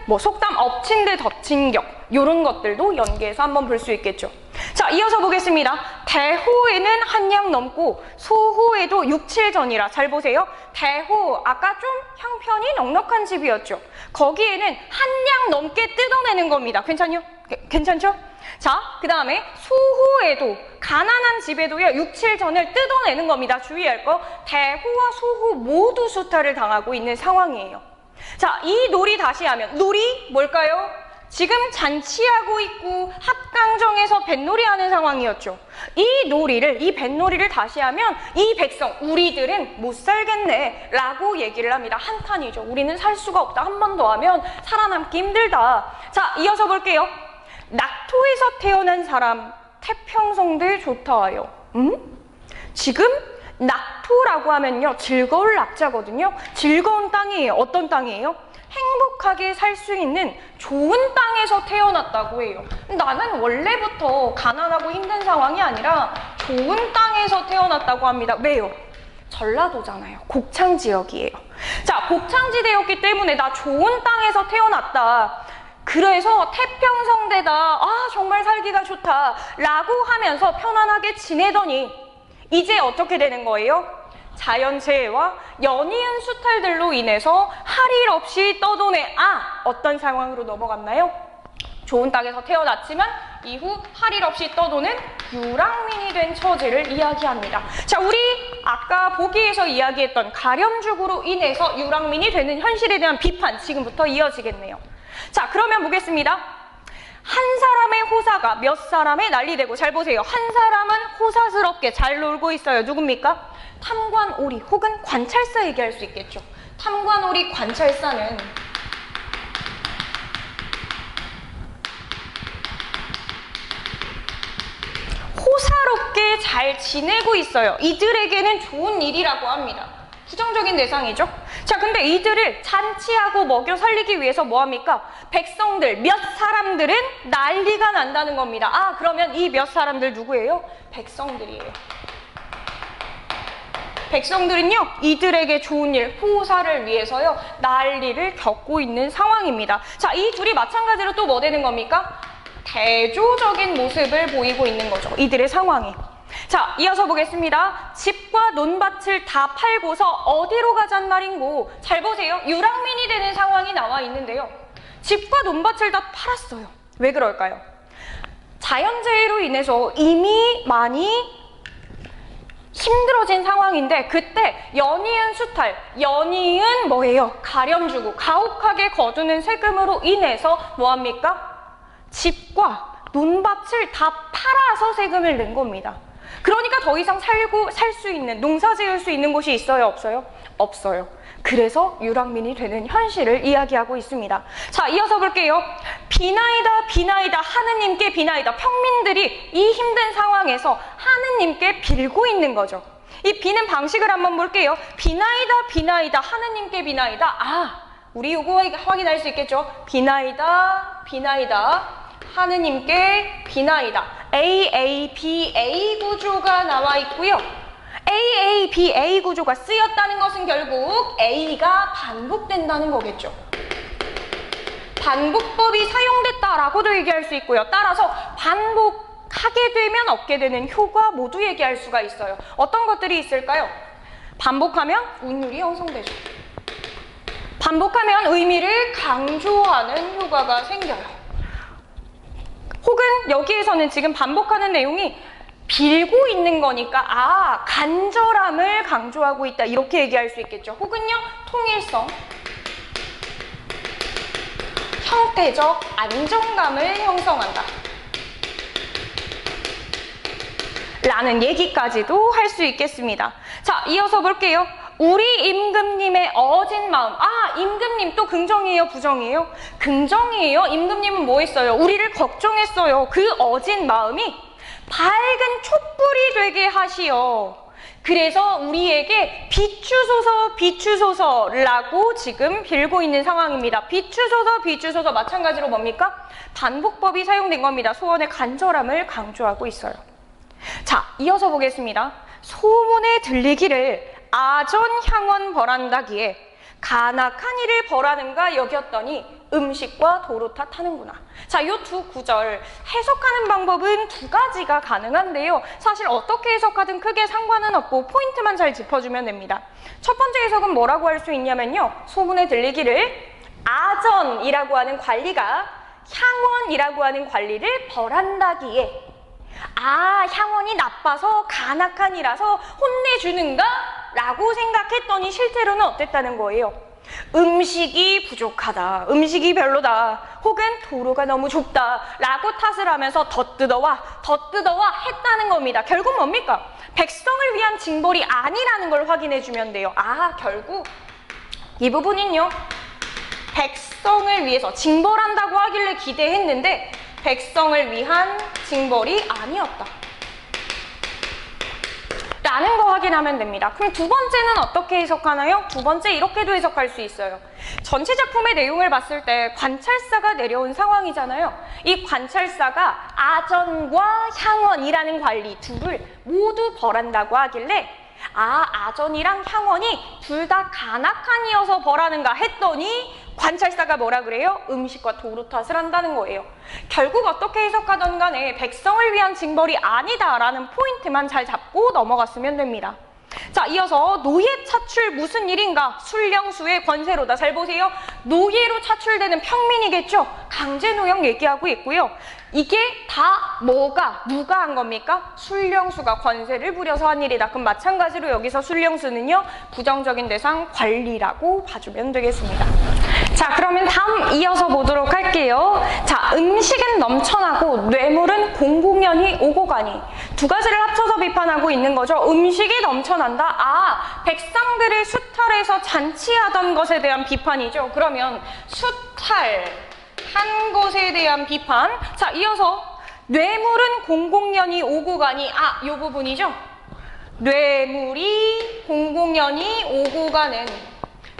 뭐 속담 엎친 데 덮친 격, 이런 것들도 연계해서 한번 볼 수 있겠죠. 자, 이어서 보겠습니다. 대호에는 한양 넘고 소호에도 6, 7전이라. 잘 보세요. 대호, 아까 좀 형편이 넉넉한 집이었죠. 거기에는 한양 넘게 뜯어내는 겁니다. 괜찮죠? 자, 그 다음에 소호에도, 가난한 집에도요 6, 7전을 뜯어내는 겁니다. 주의할 거, 대호와 소호 모두 수탈을 당하고 있는 상황이에요. 자, 이 놀이 다시 하면, 놀이 뭘까요? 지금 잔치하고 있고 합강정에서 뱃놀이 하는 상황이었죠. 이 뱃놀이를 다시 하면 이 백성, 우리들은 못 살겠네 라고 얘기를 합니다. 한탄이죠. 우리는 살 수가 없다. 한 번 더 하면 살아남기 힘들다. 자, 이어서 볼게요. 낙토에서 태어난 사람, 태평성대 좋다요. 지금 낙토라고 하면요, 즐거울 낙자거든요. 즐거운 땅이에요. 어떤 땅이에요? 행복하게 살 수 있는 좋은 땅에서 태어났다고 해요. 나는 원래부터 가난하고 힘든 상황이 아니라 좋은 땅에서 태어났다고 합니다. 왜요? 전라도잖아요. 곡창 지역이에요. 자, 곡창지대였기 때문에 나 좋은 땅에서 태어났다. 그래서 태평성대다. 아, 정말 살기가 좋다. 라고 하면서 편안하게 지내더니 이제 어떻게 되는 거예요? 자연재해와 연이은 수탈들로 인해서 할 일 없이 떠도네. 어떤 상황으로 넘어갔나요? 좋은 땅에서 태어났지만 이후 할 일 없이 떠도는 유랑민이 된 처지를 이야기합니다. 자, 우리 아까 보기에서 이야기했던 가렴죽으로 인해서 유랑민이 되는 현실에 대한 비판, 지금부터 이어지겠네요. 자, 그러면 보겠습니다. 한 사람의 호사가 몇 사람의 난리되고. 잘 보세요. 한 사람은 호사스럽게 잘 놀고 있어요. 누굽니까? 탐관오리 혹은 관찰사 얘기할 수 있겠죠. 탐관오리 관찰사는 호사롭게 잘 지내고 있어요. 이들에게는 좋은 일이라고 합니다. 부정적인 대상이죠. 자, 근데 이들을 잔치하고 먹여 살리기 위해서 뭐합니까? 백성들, 몇 사람들은 난리가 난다는 겁니다. 그러면 이 몇 사람들 누구예요? 백성들이에요. 백성들은요, 이들에게 좋은 일, 호사를 위해서요, 난리를 겪고 있는 상황입니다. 자, 이 둘이 마찬가지로 또 뭐 되는 겁니까? 대조적인 모습을 보이고 있는 거죠. 이들의 상황이. 자, 이어서 보겠습니다. 집과 논밭을 다 팔고서 어디로 가잔 말인고. 잘 보세요. 유랑민이 되는 상황이 나와 있는데요. 집과 논밭을 다 팔았어요. 왜 그럴까요? 자연재해로 인해서 이미 많이 힘들어진 상황인데 그때 연이은 수탈, 연이은 뭐예요? 가렴 주고 가혹하게 거두는 세금으로 인해서 뭐합니까? 집과 논밭을 다 팔아서 세금을 낸 겁니다. 그러니까 더 이상 살 수 있는, 농사 지을 수 있는 곳이 있어요? 없어요? 없어요. 그래서 유랑민이 되는 현실을 이야기하고 있습니다. 자, 이어서 볼게요. 비나이다, 비나이다, 하느님께 비나이다. 평민들이 이 힘든 상황에서 하느님께 빌고 있는 거죠. 이 비는 방식을 한번 볼게요. 비나이다, 비나이다, 하느님께 비나이다. 아, 우리 이거 확인할 수 있겠죠? 비나이다, 비나이다, 하느님께 비나이다. AABA 구조가 나와 있고요. AABA 구조가 쓰였다는 것은 결국 A가 반복된다는 거겠죠. 반복법이 사용됐다라고도 얘기할 수 있고요. 따라서 반복하게 되면 얻게 되는 효과 모두 얘기할 수가 있어요. 어떤 것들이 있을까요? 반복하면 운율이 형성되죠. 반복하면 의미를 강조하는 효과가 생겨요. 혹은 여기에서는 지금 반복하는 내용이 빌고 있는 거니까 아, 간절함을 강조하고 있다 이렇게 얘기할 수 있겠죠. 혹은요, 통일성, 형태적 안정감을 형성한다 라는 얘기까지도 할 수 있겠습니다. 자, 이어서 볼게요. 우리 임금님의 어진 마음. 아, 임금님 또 긍정이에요, 부정이에요? 긍정이에요. 임금님은 뭐 했어요? 우리를 걱정했어요. 그 어진 마음이 밝은 촛불이 되게 하시어. 그래서 우리에게 비추소서, 비추소서라고 지금 빌고 있는 상황입니다. 비추소서, 비추소서 마찬가지로 뭡니까? 반복법이 사용된 겁니다. 소원의 간절함을 강조하고 있어요. 자, 이어서 보겠습니다. 소문에 들리기를 아전향원 벌한다기에 간악한 이를 벌하는가 여겼더니 음식과 도로 탓하는구나. 자, 이 두 구절 해석하는 방법은 두 가지가 가능한데요. 사실 어떻게 해석하든 크게 상관은 없고 포인트만 잘 짚어주면 됩니다. 첫 번째 해석은 뭐라고 할 수 있냐면요. 소문에 들리기를 아전이라고 하는 관리가 향원이라고 하는 관리를 벌한다기에 아, 향원이 나빠서 간악한 이라서 혼내주는가? 라고 생각했더니 실제로는 어땠다는 거예요? 음식이 부족하다, 음식이 별로다, 혹은 도로가 너무 좁다 라고 탓을 하면서 더 뜯어와 했다는 겁니다. 결국 뭡니까? 백성을 위한 징벌이 아니라는 걸 확인해 주면 돼요. 아, 결국 이 부분은요, 백성을 위해서 징벌한다고 하길래 기대했는데 백성을 위한 징벌이 아니었다 라는 거 확인하면 됩니다. 그럼 두 번째는 어떻게 해석하나요? 두 번째 이렇게도 해석할 수 있어요. 전체 작품의 내용을 봤을 때 관찰사가 내려온 상황이잖아요. 이 관찰사가 아전과 향원이라는 관리 둘을 모두 벌한다고 하길래 아, 아전이랑 향원이 둘 다 간악한 이어서 벌하는가 했더니 관찰사가 뭐라 그래요? 음식과 도로 탓을 한다는 거예요. 결국 어떻게 해석하던 간에 백성을 위한 징벌이 아니다라는 포인트만 잘 잡고 넘어갔으면 됩니다. 자, 이어서 노예 차출 무슨 일인가? 술령수의 권세로다. 잘 보세요. 노예로 차출되는 평민이겠죠? 강제노역 얘기하고 있고요. 이게 다 누가 한 겁니까? 술령수가 권세를 부려서 한 일이다. 그럼 마찬가지로 여기서 술령수는요, 부정적인 대상 관리라고 봐주면 되겠습니다. 자, 그러면 다음 이어서 보도록 할게요. 자, 음식은 넘쳐나고 뇌물은 공공연히 오고 가니. 두 가지를 합쳐서 비판하고 있는 거죠. 음식이 넘쳐난다. 아, 백성들을 수탈해서 잔치하던 것에 대한 비판이죠. 그러면 수탈한 것에 대한 비판. 자, 이어서 뇌물은 공공연히 오고 가니. 아, 이 부분이죠. 뇌물이 공공연히 오고 가는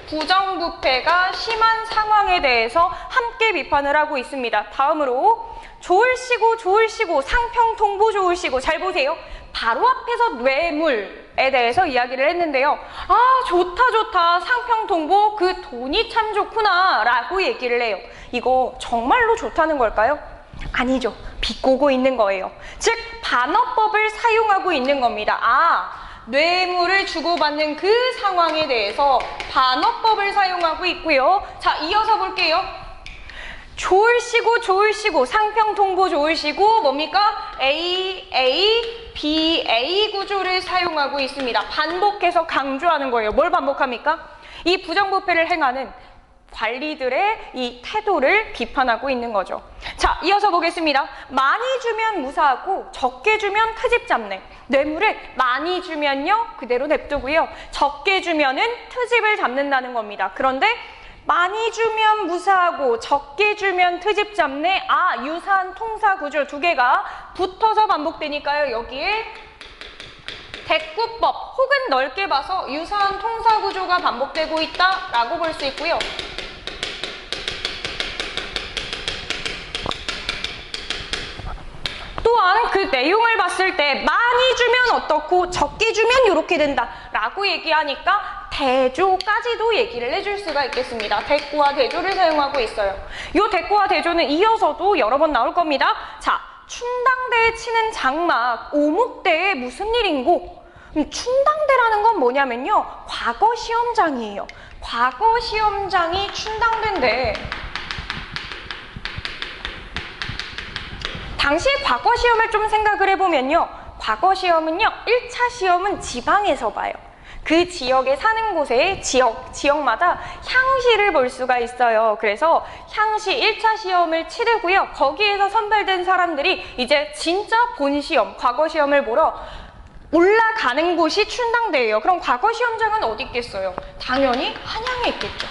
부정부패가 심한 상황에 대해서 함께 비판을 하고 있습니다. 다음으로 좋을시고 상평통보 좋을시고. 잘 보세요. 바로 앞에서 뇌물에 대해서 이야기를 했는데요. 아, 좋다 상평통보 그 돈이 참 좋구나 라고 얘기를 해요. 이거 정말로 좋다는 걸까요? 아니죠. 비꼬고 있는 거예요. 즉 반어법을 사용하고 있는 겁니다. 아, 뇌물을 주고받는 그 상황에 대해서 반어법을 사용하고 있고요. 자, 이어서 볼게요. 좋을시고 상평통보 좋을시고 뭡니까? AABA 구조를 사용하고 있습니다. 반복해서 강조하는 거예요. 뭘 반복합니까? 이 부정부패를 행하는 관리들의 이 태도를 비판하고 있는 거죠. 자, 이어서 보겠습니다. 많이 주면 무사하고 적게 주면 트집 잡네. 뇌물을 많이 주면요, 그대로 냅두고요. 적게 주면은 트집을 잡는다는 겁니다. 그런데 많이 주면 무사하고 적게 주면 트집 잡네. 아, 유사한 통사 구조 두 개가 붙어서 반복되니까요. 여기에 대꾸법 혹은 넓게 봐서 유사한 통사 구조가 반복되고 있다라고 볼 수 있고요. 또한 그 내용을 봤을 때 많이 주면 어떻고 적게 주면 이렇게 된다라고 얘기하니까 대조까지도 얘기를 해줄 수가 있겠습니다. 대꾸와 대조를 사용하고 있어요. 이 대꾸와 대조는 이어서도 여러 번 나올 겁니다. 자, 춘당대에 치는 장막, 오목대에 무슨 일인고? 춘당대라는 건 뭐냐면요, 과거 시험장이에요. 과거 시험장이 춘당대인데 당시 과거 시험을 좀 생각을 해보면요, 과거 시험은요, 1차 시험은 지방에서 봐요. 그 지역에 사는 곳에 지역마다 향시를 볼 수가 있어요. 그래서 향시 1차 시험을 치르고요. 거기에서 선발된 사람들이 이제 진짜 본 시험, 과거 시험을 보러 올라가는 곳이 춘당대예요. 그럼 과거 시험장은 어디 있겠어요? 당연히 한양에 있겠죠.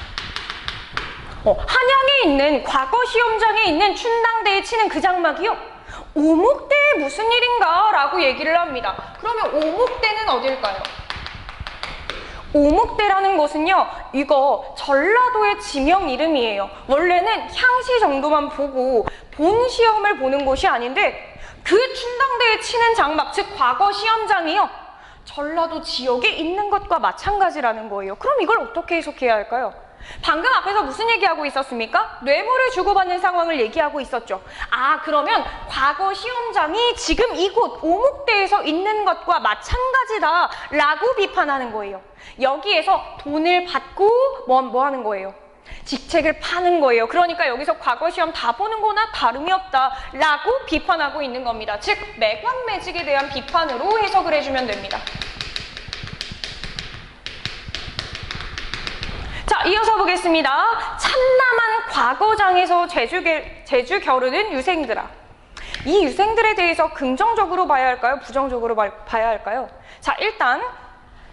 한양에 있는 과거 시험장에 있는 춘당대에 치는 그 장막이요, 오목대에 무슨 일인가 라고 얘기를 합니다. 그러면 오목대는 어딜까요? 오목대라는 곳은요, 이거 전라도의 지명 이름이에요. 원래는 향시 정도만 보고 본 시험을 보는 곳이 아닌데 그 춘당대에 치는 장막, 즉 과거 시험장이요, 전라도 지역에 있는 것과 마찬가지라는 거예요. 그럼 이걸 어떻게 해석해야 할까요? 방금 앞에서 무슨 얘기하고 있었습니까? 뇌물을 주고받는 상황을 얘기하고 있었죠. 아, 그러면 과거 시험장이 지금 이곳 오목대에서 있는 것과 마찬가지다 라고 비판하는 거예요. 여기에서 돈을 받고 뭐 하는 거예요? 직책을 파는 거예요. 그러니까 여기서 과거 시험 다 보는 거나 다름이 없다 라고 비판하고 있는 겁니다. 즉 매관매직에 대한 비판으로 해석을 해주면 됩니다. 자, 이어서 보겠습니다. 참남한 과거장에서 제주 겨루는 유생들아. 이 유생들에 대해서 긍정적으로 봐야 할까요? 부정적으로 봐야 할까요? 자, 일단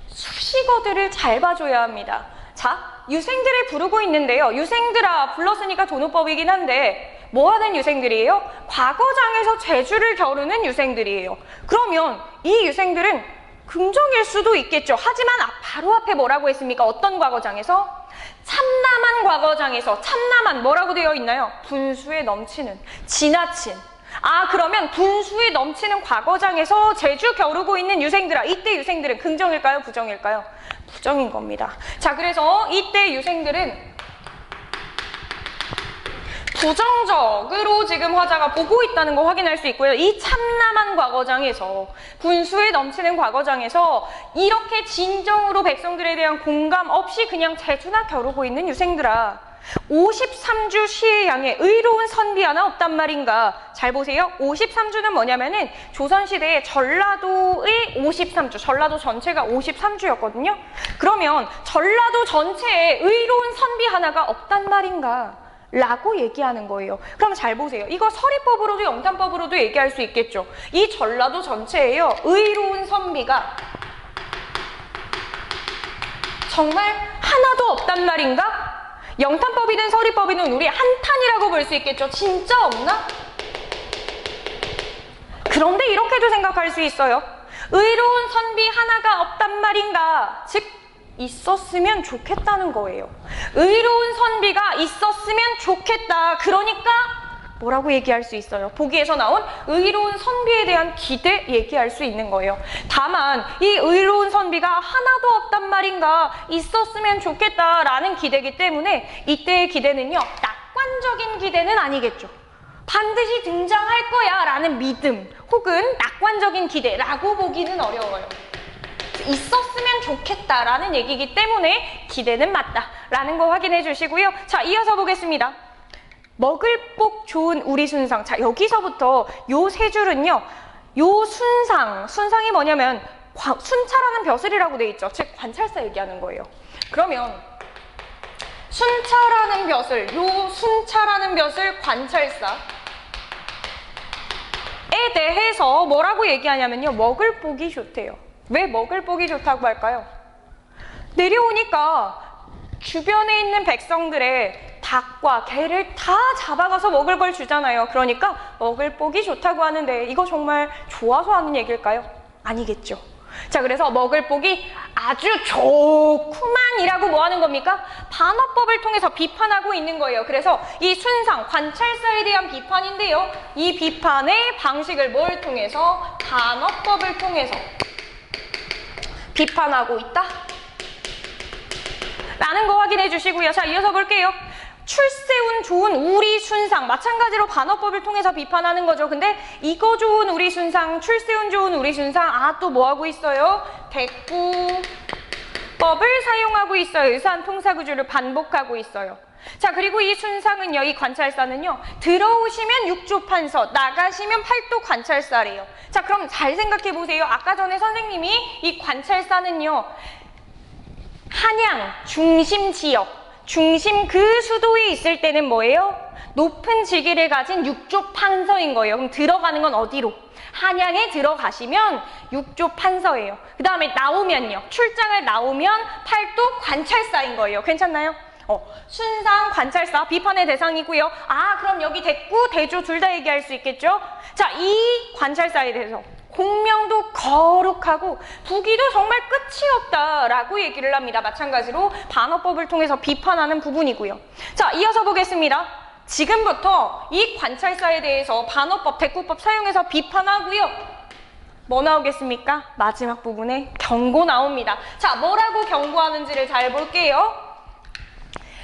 수식어들을 잘 봐줘야 합니다. 자, 유생들을 부르고 있는데요. 유생들아 불렀으니까 존호법이긴 한데 뭐 하는 유생들이에요? 과거장에서 제주를 겨루는 유생들이에요. 그러면 이 유생들은 긍정일 수도 있겠죠. 하지만 바로 앞에 뭐라고 했습니까? 어떤 과거장에서? 참남한 과거장에서. 참남한 뭐라고 되어 있나요? 분수에 넘치는, 지나친. 아, 그러면 분수에 넘치는 과거장에서 제주 겨루고 있는 유생들아, 이때 유생들은 긍정일까요? 부정일까요? 부정인 겁니다. 자, 그래서 이때 유생들은 부정적으로 지금 화자가 보고 있다는 거 확인할 수 있고요. 이 참남한 과거장에서, 분수에 넘치는 과거장에서 이렇게 진정으로 백성들에 대한 공감 없이 그냥 제주나 겨루고 있는 유생들아, 53주 시의 양에 의로운 선비 하나 없단 말인가. 잘 보세요. 53주는 뭐냐면은 조선시대에 전라도의 53주, 전라도 전체가 53주였거든요. 그러면 전라도 전체에 의로운 선비 하나가 없단 말인가 라고 얘기하는 거예요. 그럼 잘 보세요. 이거 서리법으로도 영탄법으로도 얘기할 수 있겠죠. 이 전라도 전체에요, 의로운 선비가 정말 하나도 없단 말인가? 영탄법이든 서리법이든 우리 한탄이라고 볼 수 있겠죠. 진짜 없나? 그런데 이렇게도 생각할 수 있어요. 의로운 선비 하나가 없단 말인가? 즉 있었으면 좋겠다는 거예요. 의로운 선비가 있었으면 좋겠다. 그러니까 뭐라고 얘기할 수 있어요? 보기에서 나온 의로운 선비에 대한 기대 얘기할 수 있는 거예요. 다만 이 의로운 선비가 하나도 없단 말인가, 있었으면 좋겠다라는 기대이기 때문에 이때의 기대는요, 낙관적인 기대는 아니겠죠. 반드시 등장할 거야 라는 믿음 혹은 낙관적인 기대라고 보기는 어려워요. 있었으면 좋겠다라는 얘기이기 때문에 기대는 맞다라는 거 확인해 주시고요. 자, 이어서 보겠습니다. 먹을 복 좋은 우리 순상. 자, 여기서부터 요 세 줄은요, 요 순상이 뭐냐면 순차라는 벼슬이라고 돼 있죠. 즉 관찰사 얘기하는 거예요. 그러면 순차라는 벼슬, 요 순차라는 벼슬 관찰사에 대해서 뭐라고 얘기하냐면요. 먹을 복이 좋대요. 왜 먹을 복이 좋다고 할까요? 내려오니까 주변에 있는 백성들의 닭과 개를 다 잡아가서 먹을 걸 주잖아요. 그러니까 먹을 복이 좋다고 하는데 이거 정말 좋아서 하는 얘기일까요? 아니겠죠. 자, 그래서 먹을 복이 아주 좋구만이라고 뭐 하는 겁니까? 반어법을 통해서 비판하고 있는 거예요. 그래서 이 순상, 관찰사에 대한 비판인데요. 이 비판의 방식을 뭘 통해서? 반어법을 통해서 비판하고 있다 라는 거 확인해 주시고요. 자, 이어서 볼게요. 출세운 좋은 우리 순상, 마찬가지로 반어법을 통해서 비판하는 거죠. 근데 이거 좋은 우리 순상, 출세운 좋은 우리 순상, 또 뭐 하고 있어요? 대꾸법을 사용하고 있어요. 유사한 통사구조를 반복하고 있어요. 자, 그리고 이 순상은요, 이 관찰사는요, 들어오시면 육조판서, 나가시면 팔도 관찰사래요. 자, 그럼 잘 생각해 보세요. 아까 전에 선생님이 이 관찰사는요, 한양 중심 지역, 중심 그 수도에 있을 때는 뭐예요? 높은 직위를 가진 육조 판서인 거예요. 그럼 들어가는 건 어디로? 한양에 들어가시면 육조 판서예요. 그 다음에 나오면요. 출장을 나오면 팔도 관찰사인 거예요. 괜찮나요? 순상, 관찰사, 비판의 대상이고요. 그럼 여기 대꾸, 대조 둘 다 얘기할 수 있겠죠? 자, 이 관찰사에 대해서 공명도 거룩하고 부귀도 정말 끝이 없다라고 얘기를 합니다. 마찬가지로 반어법을 통해서 비판하는 부분이고요. 자, 이어서 보겠습니다. 지금부터 이 관찰사에 대해서 반어법, 대꾸법 사용해서 비판하고요. 뭐 나오겠습니까? 마지막 부분에 경고 나옵니다. 자, 뭐라고 경고하는지를 잘 볼게요.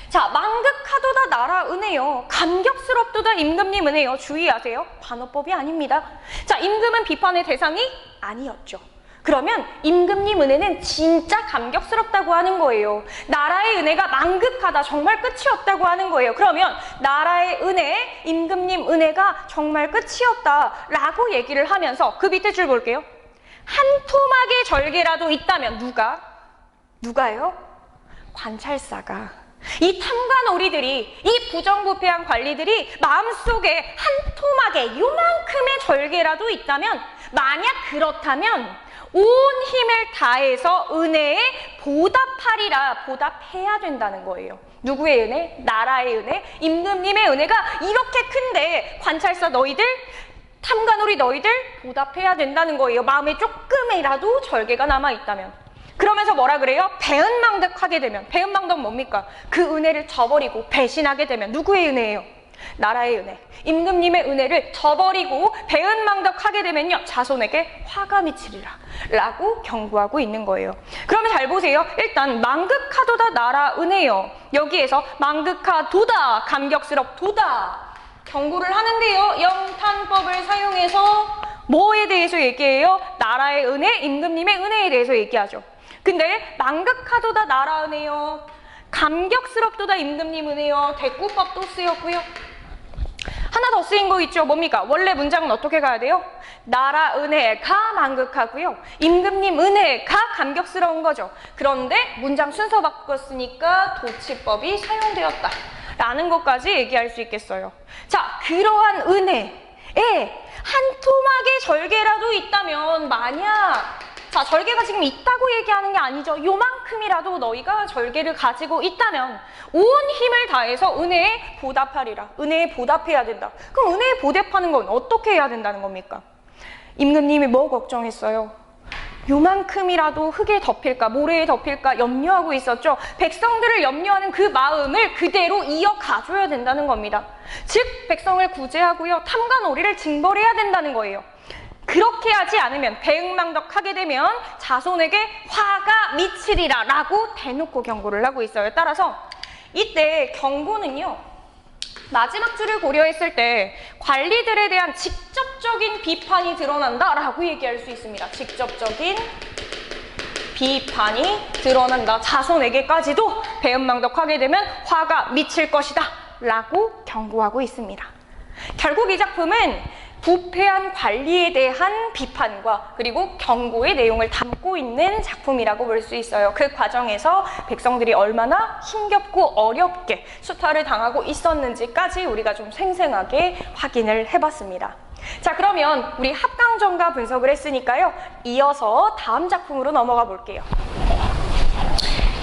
자, 망극하도다 나라 은혜요. 감격스럽도다 임금님 은혜요. 주의하세요. 반어법이 아닙니다. 자, 임금은 비판의 대상이 아니었죠. 그러면 임금님 은혜는 진짜 감격스럽다고 하는 거예요. 나라의 은혜가 망극하다, 정말 끝이 없다고 하는 거예요. 그러면 나라의 은혜, 임금님 은혜가 정말 끝이 없다라고 얘기를 하면서 그 밑에 줄 볼게요. 한 토막의 절개라도 있다면 누가요? 관찰사가. 이 탐관오리들이, 이 부정부패한 관리들이 마음속에 한 토막에 요만큼의 절개라도 있다면, 만약 그렇다면 온 힘을 다해서 은혜에 보답해야 된다는 거예요. 누구의 은혜? 나라의 은혜, 임금님의 은혜가 이렇게 큰데 관찰사 너희들, 탐관오리 너희들 보답해야 된다는 거예요. 마음에 조금이라도 절개가 남아있다면. 그러면서 뭐라 그래요? 배은망덕하게 되면, 배은망덕 뭡니까? 그 은혜를 저버리고 배신하게 되면 누구의 은혜예요? 나라의 은혜, 임금님의 은혜를 저버리고 배은망덕하게 되면요, 자손에게 화가 미치리라 라고 경고하고 있는 거예요. 그러면 잘 보세요. 일단 망극하도다 나라 은혜요. 여기에서 망극하도다, 감격스럽도다 경고를 하는데요. 영탄법을 사용해서 뭐에 대해서 얘기해요? 나라의 은혜, 임금님의 은혜에 대해서 얘기하죠. 근데 망극하도다 나라 은혜요, 감격스럽도다 임금님 은혜요, 대꾸법도 쓰였고요. 하나 더 쓰인 거 있죠? 뭡니까? 원래 문장은 어떻게 가야 돼요? 나라 은혜가 망극하고요, 임금님 은혜가 감격스러운 거죠. 그런데 문장 순서 바꿨으니까 도치법이 사용되었다 라는 것까지 얘기할 수 있겠어요. 자, 그러한 은혜에 한 토막의 절개라도 있다면, 만약, 자, 절개가 지금 있다고 얘기하는 게 아니죠. 요만큼이라도 너희가 절개를 가지고 있다면 온 힘을 다해서 은혜에 보답하리라. 은혜에 보답해야 된다. 그럼 은혜에 보답하는 건 어떻게 해야 된다는 겁니까? 임금님이 뭐 걱정했어요? 요만큼이라도 흙에 덮일까, 모래에 덮일까 염려하고 있었죠. 백성들을 염려하는 그 마음을 그대로 이어가줘야 된다는 겁니다. 즉, 백성을 구제하고요, 탐관오리를 징벌해야 된다는 거예요. 그렇게 하지 않으면, 배은망덕하게 되면 자손에게 화가 미치리라 라고 대놓고 경고를 하고 있어요. 따라서 이때 경고는요, 마지막 줄을 고려했을 때 관리들에 대한 직접적인 비판이 드러난다라고 얘기할 수 있습니다. 직접적인 비판이 드러난다. 자손에게까지도 배은망덕하게 되면 화가 미칠 것이다 라고 경고하고 있습니다. 결국 이 작품은 부패한 관리에 대한 비판과 그리고 경고의 내용을 담고 있는 작품이라고 볼 수 있어요. 그 과정에서 백성들이 얼마나 힘겹고 어렵게 수탈을 당하고 있었는지까지 우리가 좀 생생하게 확인을 해봤습니다. 자, 그러면 우리 합강정가 분석을 했으니까요. 이어서 다음 작품으로 넘어가 볼게요.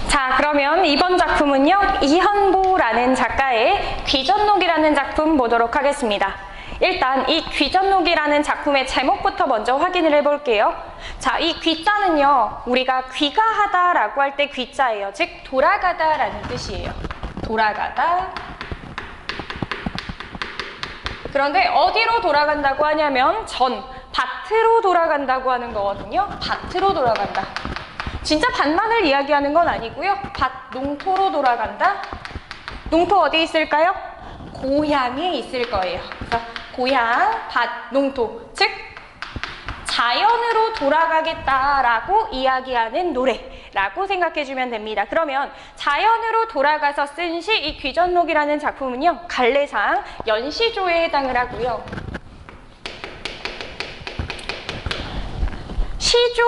자, 그러면 이번 작품은요. 이현보라는 작가의 귀전록이라는 작품 보도록 하겠습니다. 일단 이 귀전록이라는 작품의 제목부터 먼저 확인을 해볼게요. 자, 이 귀자는요. 우리가 귀가하다라고 할 때 귀자예요. 즉 돌아가다라는 뜻이에요. 돌아가다. 그런데 어디로 돌아간다고 하냐면 밭으로 돌아간다고 하는 거거든요. 밭으로 돌아간다. 진짜 밭만을 이야기하는 건 아니고요. 농토로 돌아간다. 농토 어디 있을까요? 고향에 있을 거예요. 그래서 고향, 농토. 즉 자연으로 돌아가겠다라고 이야기하는 노래라고 생각해주면 됩니다. 그러면 자연으로 돌아가서 쓴 시 이 귀전록이라는 작품은요. 갈래상 연시조에 해당을 하고요. 시조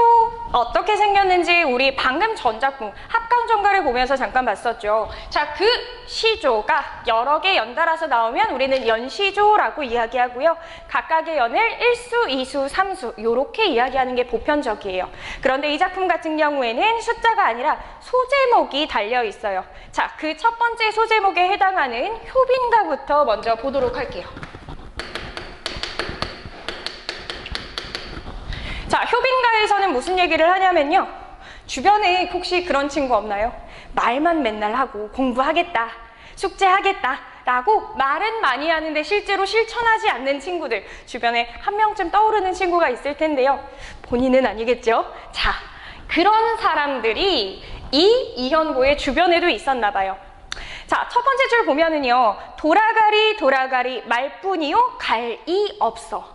어떻게 생겼는지 우리 방금 전 작품 합강정가를 보면서 잠깐 봤었죠. 자, 그 시조가 여러 개 연달아서 나오면 우리는 연시조라고 이야기하고요. 각각의 연을 1수, 2수, 3수 이렇게 이야기하는 게 보편적이에요. 그런데 이 작품 같은 경우에는 숫자가 아니라 소제목이 달려 있어요. 자, 그 첫 번째 소제목에 해당하는 효빈가부터 먼저 보도록 할게요. 자, 효빈가에서는 무슨 얘기를 하냐면요. 주변에 혹시 그런 친구 없나요? 말만 맨날 하고 공부하겠다, 숙제하겠다 라고 말은 많이 하는데 실제로 실천하지 않는 친구들 주변에 한 명쯤 떠오르는 친구가 있을 텐데요. 본인은 아니겠죠? 자, 그런 사람들이 이 이현보의 주변에도 있었나 봐요. 자, 첫 번째 줄 보면은요. 돌아가리 돌아가리 말뿐이요 갈이 없어.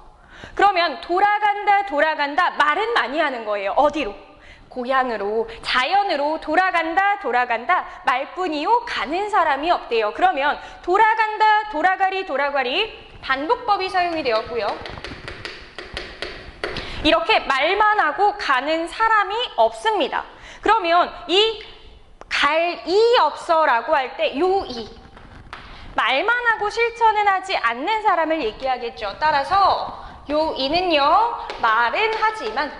그러면 돌아간다 말은 많이 하는 거예요. 어디로? 고향으로, 자연으로 돌아간다 말뿐이요 가는 사람이 없대요. 그러면 돌아간다 돌아가리 반복법이 사용이 되었고요. 이렇게 말만 하고 가는 사람이 없습니다. 그러면 이 갈이 없어라고 할 때 요 이 말만 하고 실천은 하지 않는 사람을 얘기하겠죠. 따라서 요 이는요, 말은 하지만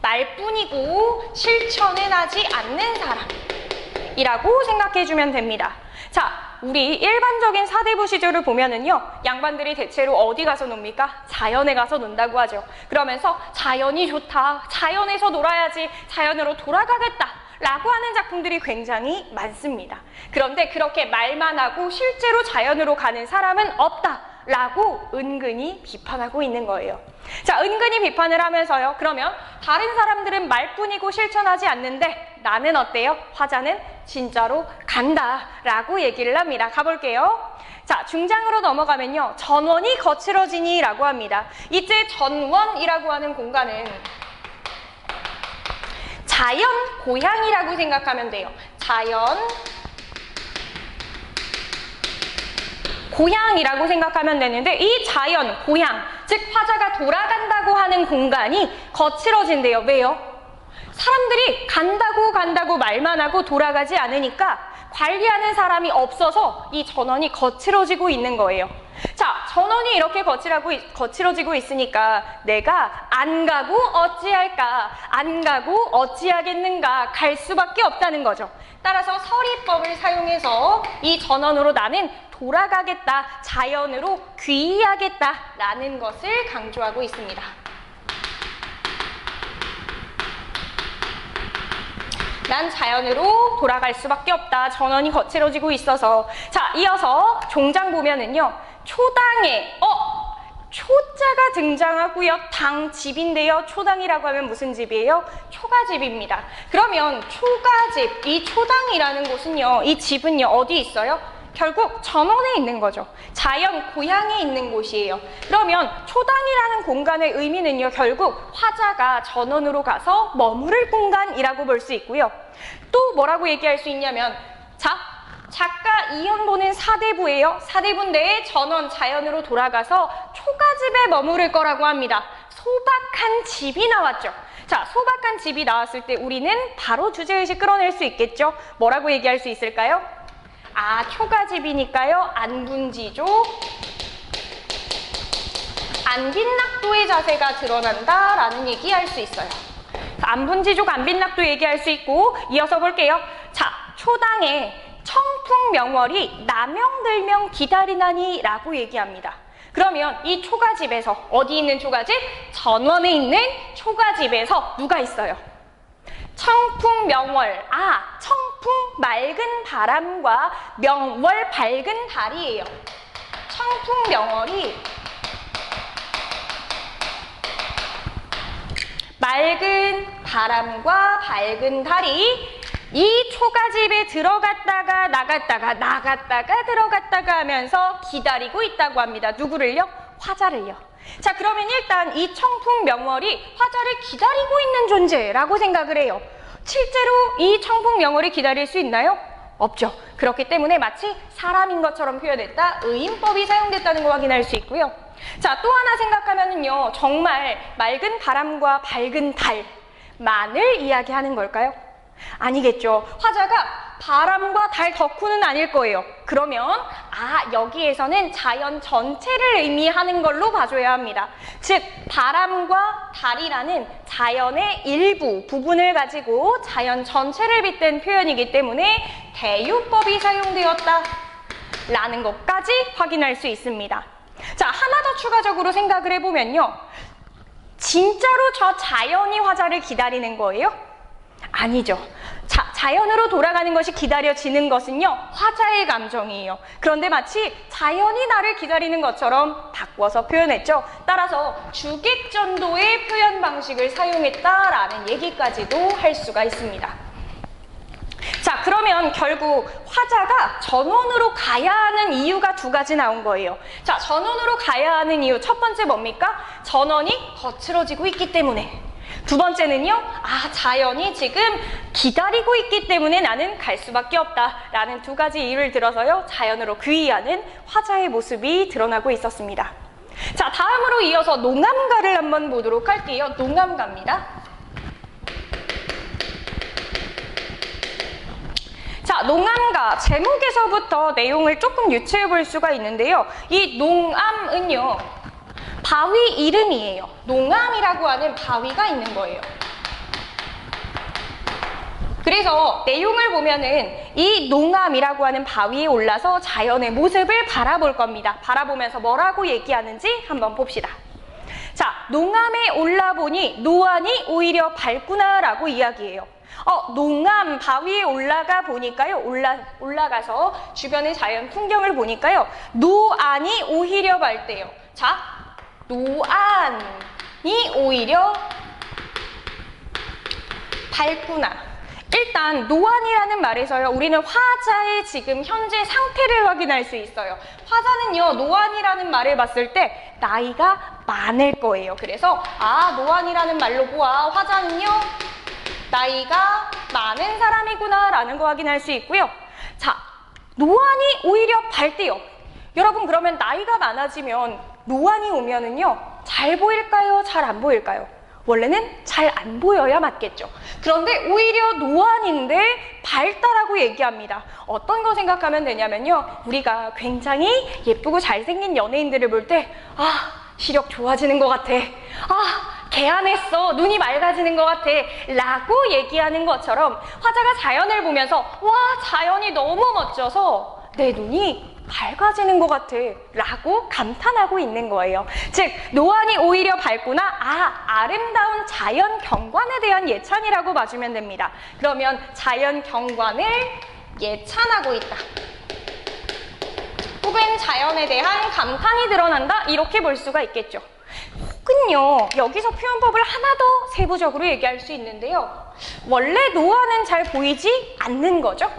말뿐이고 실천은 하지 않는 사람이라고 생각해주면 됩니다. 자, 우리 일반적인 사대부 시조를 보면은요, 양반들이 대체로 어디 가서 놉니까? 자연에 가서 논다고 하죠. 그러면서 자연이 좋다, 자연에서 놀아야지, 자연으로 돌아가겠다 라고 하는 작품들이 굉장히 많습니다. 그런데 그렇게 말만 하고 실제로 자연으로 가는 사람은 없다 라고 은근히 비판하고 있는 거예요. 자, 은근히 비판을 하면서요. 그러면 다른 사람들은 말뿐이고 실천하지 않는데 나는 어때요? 화자는 진짜로 간다 라고 얘기를 합니다. 가볼게요. 자, 중장으로 넘어가면요. 전원이 거칠어지니 라고 합니다. 이때 전원이라고 하는 공간은 자연, 고향이라고 생각하면 돼요. 자연, 고향이라고 생각하면 되는데 이 자연, 고향, 즉 화자가 돌아간다고 하는 공간이 거칠어진대요. 왜요? 사람들이 간다고 말만 하고 돌아가지 않으니까 관리하는 사람이 없어서 이 전원이 거칠어지고 있는 거예요. 자, 전원이 이렇게 거칠어지고 있으니까 내가 안 가고 어찌할까? 안 가고 어찌하겠는가? 갈 수밖에 없다는 거죠. 따라서 서리법을 사용해서 이 전원으로 나는 돌아가겠다, 자연으로 귀의하겠다라는 것을 강조하고 있습니다. 난 자연으로 돌아갈 수밖에 없다. 전원이 거칠어지고 있어서. 자, 이어서 종장 보면은요. 초당에 초자가 등장하고요. 당 집인데요. 초당이라고 하면 무슨 집이에요? 초가집입니다. 그러면 초가집, 이 초당이라는 곳은요. 이 집은요. 어디 있어요? 결국 전원에 있는 거죠. 자연, 고향에 있는 곳이에요. 그러면 초당이라는 공간의 의미는요. 결국 화자가 전원으로 가서 머무를 공간이라고 볼 수 있고요. 또 뭐라고 얘기할 수 있냐면 자, 작가 이현보는 사대부예요. 사대부인데 전원, 자연으로 돌아가서 초가집에 머무를 거라고 합니다. 소박한 집이 나왔죠. 자, 소박한 집이 나왔을 때 우리는 바로 주제의식 끌어낼 수 있겠죠. 뭐라고 얘기할 수 있을까요? 아, 초가집이니까요. 안분지조, 안빈낙도의 자세가 드러난다라는 얘기할 수 있어요. 안분지족 안빈낙도 얘기할 수 있고 이어서 볼게요. 자, 초당에 청풍명월이 남영들명 기다리나니 라고 얘기합니다. 그러면 이 초가집에서 어디 있는 초가집? 전원에 있는 초가집에서 누가 있어요? 청풍명월, 청풍 맑은 바람과 명월 밝은 달이에요. 청풍명월이 맑은 바람과 밝은 달이 이 초가집에 들어갔다가 나갔다가 들어갔다가 하면서 기다리고 있다고 합니다. 누구를요? 화자를요. 자, 그러면 일단 이 청풍명월이 화자를 기다리고 있는 존재라고 생각을 해요. 실제로 이 청풍명월이 기다릴 수 있나요? 없죠. 그렇기 때문에 마치 사람인 것처럼 표현했다. 의인법이 사용됐다는 거 확인할 수 있고요. 자, 또 하나 생각하면은요, 정말 맑은 바람과 밝은 달만을 이야기하는 걸까요? 아니겠죠. 화자가 바람과 달 덕후는 아닐 거예요. 그러면 여기에서는 자연 전체를 의미하는 걸로 봐줘야 합니다. 즉 바람과 달이라는 자연의 일부, 부분을 가지고 자연 전체를 빗댄 표현이기 때문에 대유법이 사용되었다 라는 것까지 확인할 수 있습니다. 자, 하나 더 추가적으로 생각을 해보면요, 진짜로 저 자연이 화자를 기다리는 거예요? 아니죠. 자연으로 돌아가는 것이 기다려지는 것은요, 화자의 감정이에요. 그런데 마치 자연이 나를 기다리는 것처럼 바꿔서 표현했죠. 따라서 주객전도의 표현 방식을 사용했다라는 얘기까지도 할 수가 있습니다. 자, 그러면 결국 화자가 전원으로 가야 하는 이유가 두 가지 나온 거예요. 자, 전원으로 가야 하는 이유 첫 번째 뭡니까? 전원이 거칠어지고 있기 때문에. 두 번째는요, 자연이 지금 기다리고 있기 때문에 나는 갈 수밖에 없다라는 두 가지 이유를 들어서요, 자연으로 귀의하는 화자의 모습이 드러나고 있었습니다. 자, 다음으로 이어서 농암가를 한번 보도록 할게요. 농암가입니다. 자, 농암가 제목에서부터 내용을 조금 유추해 볼 수가 있는데요. 이 농암은요, 바위 이름이에요. 농암이라고 하는 바위가 있는 거예요. 그래서 내용을 보면은 이 농암이라고 하는 바위에 올라서 자연의 모습을 바라볼 겁니다. 바라보면서 뭐라고 얘기하는지 한번 봅시다. 자, 농암에 올라보니 노안이 오히려 밝구나라고 이야기해요. 농암 바위에 올라가 보니까요, 올라가서 주변의 자연 풍경을 보니까요, 노안이 오히려 밝대요. 자, 노안이 오히려 밝구나. 일단 노안이라는 말에서요, 우리는 화자의 지금 현재 상태를 확인할 수 있어요. 화자는요, 노안이라는 말을 봤을 때 나이가 많을 거예요. 그래서 노안이라는 말로 보아 화자는요, 나이가 많은 사람이구나 라는 거 확인할 수 있고요. 자, 노안이 오히려 밝대요. 여러분, 그러면 나이가 많아지면 노안이 오면은요, 잘 보일까요? 잘 안 보일까요? 원래는 잘 안 보여야 맞겠죠. 그런데 오히려 노안인데 밝다라고 얘기합니다. 어떤 거 생각하면 되냐면요, 우리가 굉장히 예쁘고 잘생긴 연예인들을 볼 때 시력 좋아지는 것 같아, 개안했어, 눈이 맑아지는 것 같아 라고 얘기하는 것처럼 화자가 자연을 보면서 와, 자연이 너무 멋져서 내 눈이 밝아지는 것 같아 라고 감탄하고 있는 거예요. 즉 노안이 오히려 밝구나, 아름다운 자연 경관에 대한 예찬이라고 봐주면 됩니다. 그러면 자연 경관을 예찬하고 있다, 혹은 자연에 대한 감탄이 드러난다, 이렇게 볼 수가 있겠죠. 혹은요, 여기서 표현법을 하나 더 세부적으로 얘기할 수 있는데요, 원래 노안은 잘 보이지 않는 거죠.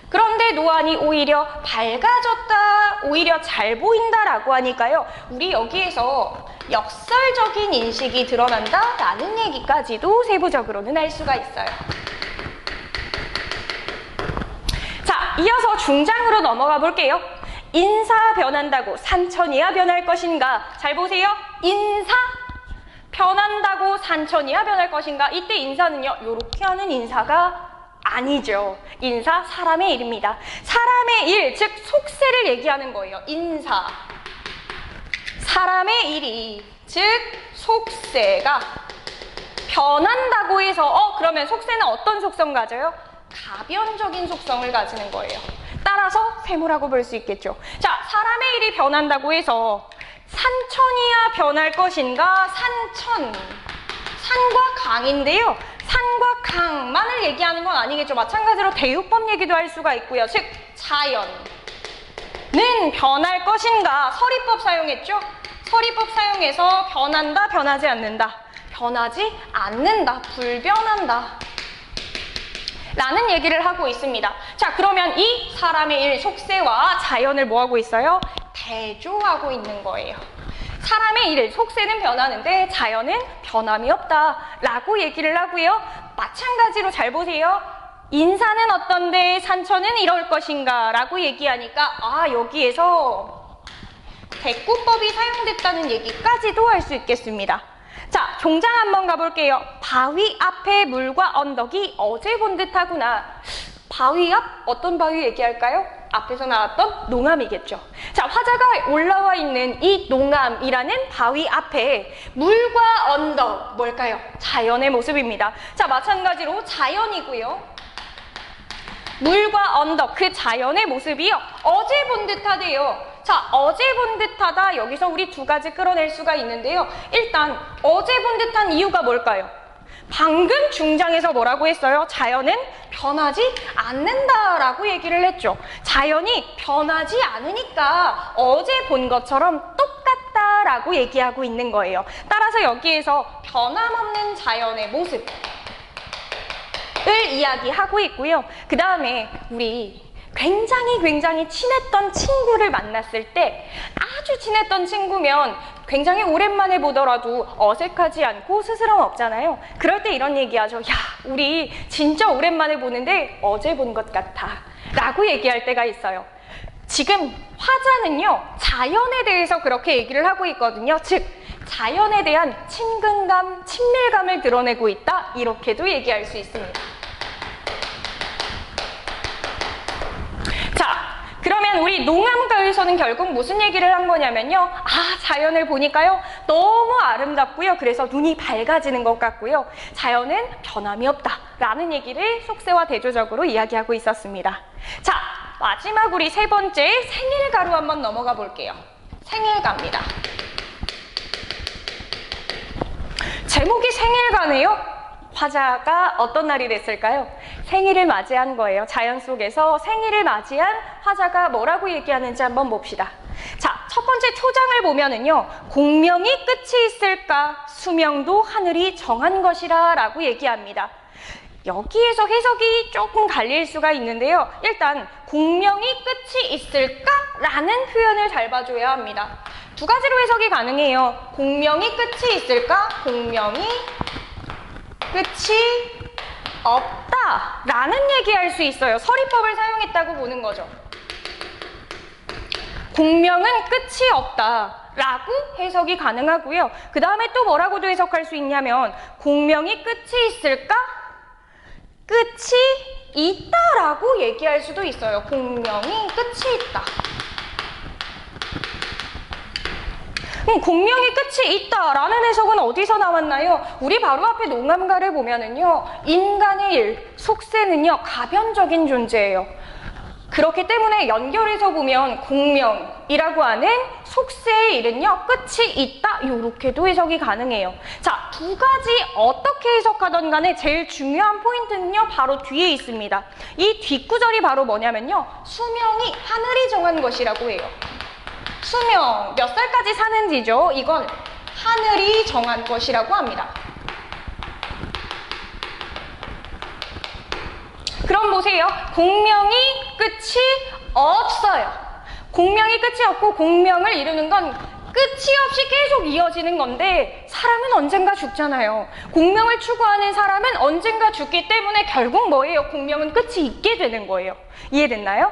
그런데 노안이 오히려 밝아졌다, 오히려 잘 보인다라고 하니까요, 우리 여기에서 역설적인 인식이 드러난다라는 얘기까지도 세부적으로는 할 수가 있어요. 자, 이어서 중장으로 넘어가 볼게요. 인사 변한다고 산천이야 변할 것인가? 잘 보세요. 인사 변한다고 산천이야 변할 것인가? 이때 인사는요, 요렇게 하는 인사가 아니죠. 인사, 사람의 일입니다. 사람의 일, 즉 속세를 얘기하는 거예요. 인사, 사람의 일이, 즉 속세가 변한다고 해서 그러면 속세는 어떤 속성 가져요? 가변적인 속성을 가지는 거예요. 따라서 세모라고 볼 수 있겠죠. 자, 사람의 일이 변한다고 해서 산천이야 변할 것인가? 산과 강인데요. 산과 강만을 얘기하는 건 아니겠죠. 마찬가지로 대유법 얘기도 할 수가 있고요. 즉 자연은 변할 것인가? 서리법 사용했죠. 서리법 사용해서 변한다, 변하지 않는다. 변하지 않는다, 불변한다 라는 얘기를 하고 있습니다. 자, 그러면 이 사람의 일, 속세와 자연을 뭐하고 있어요? 대조하고 있는 거예요. 사람의 일, 속세는 변하는데 자연은 변함이 없다 라고 얘기를 하고요. 마찬가지로 잘 보세요. 인사는 어떤데 산천은 이럴 것인가 라고 얘기하니까 여기에서 대꾸법이 사용됐다는 얘기까지도 할 수 있겠습니다. 자, 종장 한번 가볼게요. 바위 앞에 물과 언덕이 어제 본 듯하구나. 바위 앞? 어떤 바위 얘기할까요? 앞에서 나왔던 농암이겠죠. 자, 화자가 올라와 있는 이 농암이라는 바위 앞에 물과 언덕, 뭘까요? 자연의 모습입니다. 자, 마찬가지로 자연이고요. 물과 언덕, 그 자연의 모습이요. 어제 본 듯하대요. 자, 어제 본 듯하다. 여기서 우리 두 가지 끌어낼 수가 있는데요. 일단 어제 본 듯한 이유가 뭘까요? 방금 중장에서 뭐라고 했어요? 자연은 변하지 않는다라고 얘기를 했죠. 자연이 변하지 않으니까 어제 본 것처럼 똑같다라고 얘기하고 있는 거예요. 따라서 여기에서 변함없는 자연의 모습 을 이야기하고 있고요. 그 다음에 우리 굉장히 친했던 친구를 만났을 때 아주 친했던 친구면 굉장히 오랜만에 보더라도 어색하지 않고 스스럼 없잖아요. 그럴 때 이런 얘기하죠. 야, 우리 진짜 오랜만에 보는데 어제 본 것 같아 라고 얘기할 때가 있어요. 지금 화자는요, 자연에 대해서 그렇게 얘기를 하고 있거든요. 즉 자연에 대한 친근감, 친밀감을 드러내고 있다, 이렇게도 얘기할 수 있습니다. 자, 그러면 우리 농암가에서는 결국 무슨 얘기를 한 거냐면요. 자연을 보니까요, 너무 아름답고요. 그래서 눈이 밝아지는 것 같고요. 자연은 변함이 없다 라는 얘기를 속세와 대조적으로 이야기하고 있었습니다. 자, 마지막 우리 세 번째 생일가로 한번 넘어가 볼게요. 생일가입니다. 제목이 생일가네요. 화자가 어떤 날이 됐을까요? 생일을 맞이한 거예요. 자연 속에서 생일을 맞이한 화자가 뭐라고 얘기하는지 한번 봅시다. 자, 첫 번째 초장을 보면은요, 공명이 끝이 있을까? 수명도 하늘이 정한 것이라 라고 얘기합니다. 여기에서 해석이 조금 갈릴 수가 있는데요. 일단 공명이 끝이 있을까? 라는 표현을 잘 봐줘야 합니다. 두 가지로 해석이 가능해요. 공명이 끝이 있을까? 공명이 끝이 없다 라는 얘기할 수 있어요. 서리법을 사용했다고 보는 거죠. 공명은 끝이 없다 라고 해석이 가능하고요. 그 다음에 또 뭐라고도 해석할 수 있냐면 공명이 끝이 있을까? 끝이 있다라고 얘기할 수도 있어요. 공명이 끝이 있다. 공명이 끝이 있다라는 해석은 어디서 나왔나요? 우리 바로 앞에 농암가를 보면은요, 인간의 일, 속세는요, 가변적인 존재예요. 그렇기 때문에 연결해서 보면 공명이라고 하는 속세의 일은요, 끝이 있다, 이렇게도 해석이 가능해요. 자, 두 가지 어떻게 해석하던 간에 제일 중요한 포인트는요, 바로 뒤에 있습니다. 이 뒷구절이 바로 뭐냐면요, 수명이 하늘이 정한 것이라고 해요. 수명, 몇 살까지 사는지죠. 이건 하늘이 정한 것이라고 합니다. 그럼 보세요. 공명이 끝이 없어요. 공명이 끝이 없고 공명을 이루는 건 끝이 없이 계속 이어지는 건데 사람은 언젠가 죽잖아요. 공명을 추구하는 사람은 언젠가 죽기 때문에 결국 뭐예요? 공명은 끝이 있게 되는 거예요. 이해됐나요?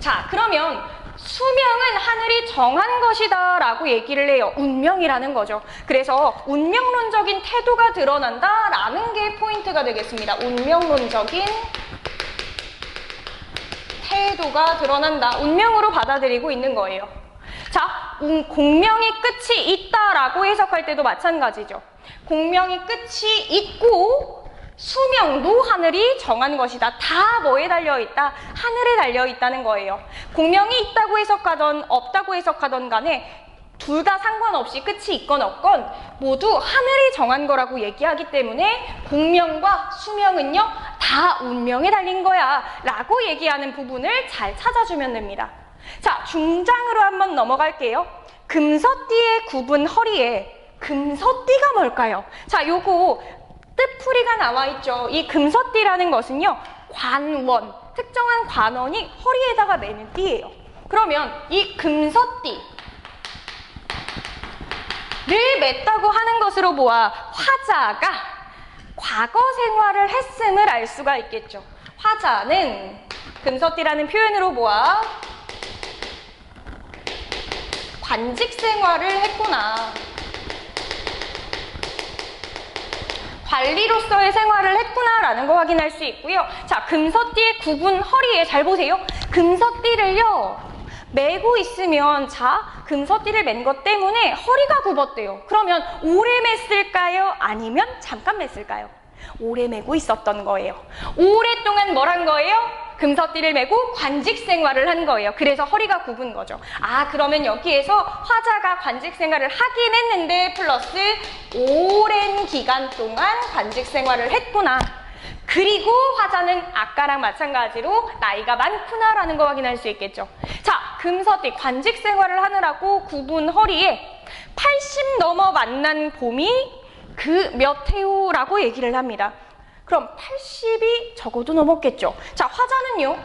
자, 그러면 수명은 하늘이 정한 것이다 라고 얘기를 해요. 운명이라는 거죠. 그래서 운명론적인 태도가 드러난다 라는 게 포인트가 되겠습니다. 운명론적인 태도가 드러난다. 운명으로 받아들이고 있는 거예요. 자, 공명이 끝이 있다라고 해석할 때도 마찬가지죠. 공명이 끝이 있고 수명도 하늘이 정한 것이다. 다 뭐에 달려있다? 하늘에 달려있다는 거예요. 공명이 있다고 해석하던 없다고 해석하던 간에 둘 다 상관없이 끝이 있건 없건 모두 하늘이 정한 거라고 얘기하기 때문에 공명과 수명은요 다 운명에 달린 거야 라고 얘기하는 부분을 잘 찾아주면 됩니다. 자, 중장으로 한번 넘어갈게요. 금서띠의 굽은 허리에 금서띠가 뭘까요? 자, 요거 뜻풀이가 나와 있죠. 이 금서띠라는 것은요 관원, 특정한 관원이 허리에다가 매는 띠예요. 그러면 이 금서띠 를 맸다고 하는 것으로 보아 화자가 과거 생활을 했음을 알 수가 있겠죠. 화자는 금서띠라는 표현으로 보아 관직 생활을 했구나. 관리로서의 생활을 했구나라는 거 확인할 수 있고요. 자, 금서띠의 굽은 허리에 잘 보세요. 금서띠를요 매고 있으면 자, 금서띠를 맨 것 때문에 허리가 굽었대요. 그러면 오래 맸을까요? 아니면 잠깐 맸을까요? 오래 매고 있었던 거예요. 오랫동안 뭘 한 거예요? 금서띠를 메고 관직 생활을 한 거예요. 그래서 허리가 굽은 거죠. 아, 그러면 여기에서 화자가 관직 생활을 하긴 했는데 플러스 오랜 기간 동안 관직 생활을 했구나. 그리고 화자는 아까랑 마찬가지로 나이가 많구나라는 거 확인할 수 있겠죠. 자, 금서띠 관직 생활을 하느라고 굽은 허리에 80 넘어 만난 봄이 그 몇 해요라고 얘기를 합니다. 그럼 80이 적어도 넘었겠죠. 자, 화자는요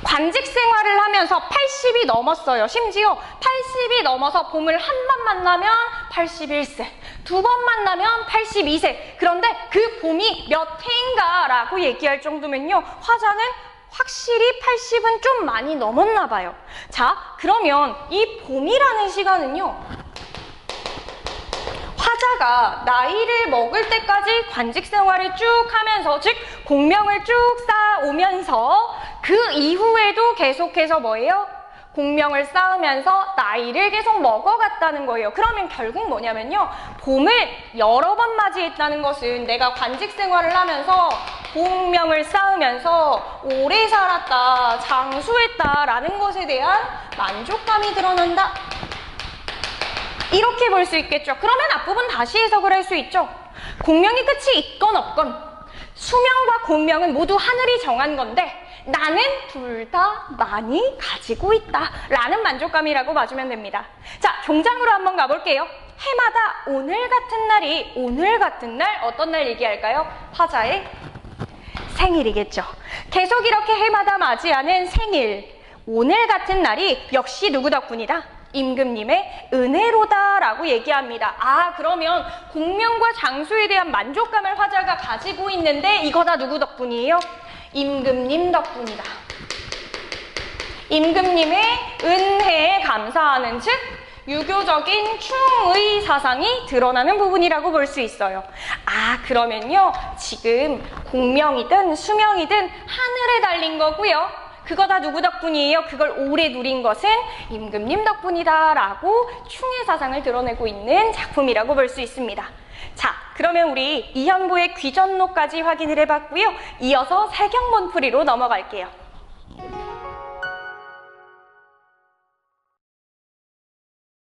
관직 생활을 하면서 80이 넘었어요. 심지어 80이 넘어서 봄을 한 번 만나면 81세, 두 번 만나면 82세. 그런데 그 봄이 몇 해인가 라고 얘기할 정도면요 화자는 확실히 80은 좀 많이 넘었나 봐요. 자, 그러면 이 봄이라는 시간은요 화자가 나이를 먹을 때까지 관직 생활을 쭉 하면서, 즉 공명을 쭉 쌓아오면서 그 이후에도 계속해서 뭐예요? 공명을 쌓으면서 나이를 계속 먹어갔다는 거예요. 그러면 결국 뭐냐면요 봄을 여러 번 맞이했다는 것은 내가 관직 생활을 하면서 공명을 쌓으면서 오래 살았다, 장수했다 라는 것에 대한 만족감이 드러난다. 이렇게 볼 수 있겠죠. 그러면 앞부분 다시 해석을 할 수 있죠. 공명이 끝이 있건 없건 수명과 공명은 모두 하늘이 정한 건데 나는 둘 다 많이 가지고 있다 라는 만족감이라고 봐주면 됩니다. 자, 종장으로 한번 가볼게요. 해마다 오늘 같은 날이, 오늘 같은 날 어떤 날 얘기할까요? 화자의 생일이겠죠. 계속 이렇게 해마다 맞이하는 생일, 오늘 같은 날이 역시 누구 덕분이다? 임금님의 은혜로다라고 얘기합니다. 아, 그러면 공명과 장수에 대한 만족감을 화자가 가지고 있는데 이거 다 누구 덕분이에요? 임금님 덕분이다. 임금님의 은혜에 감사하는 즉 유교적인 충의 사상이 드러나는 부분이라고 볼 수 있어요. 아, 그러면요 지금 공명이든 수명이든 하늘에 달린 거고요. 그거 다 누구 덕분이에요? 그걸 오래 누린 것은 임금님 덕분이다 라고 충의 사상을 드러내고 있는 작품이라고 볼 수 있습니다. 자, 그러면 우리 이현보의 귀전록까지 확인을 해봤고요. 이어서 세경본풀이로 넘어갈게요.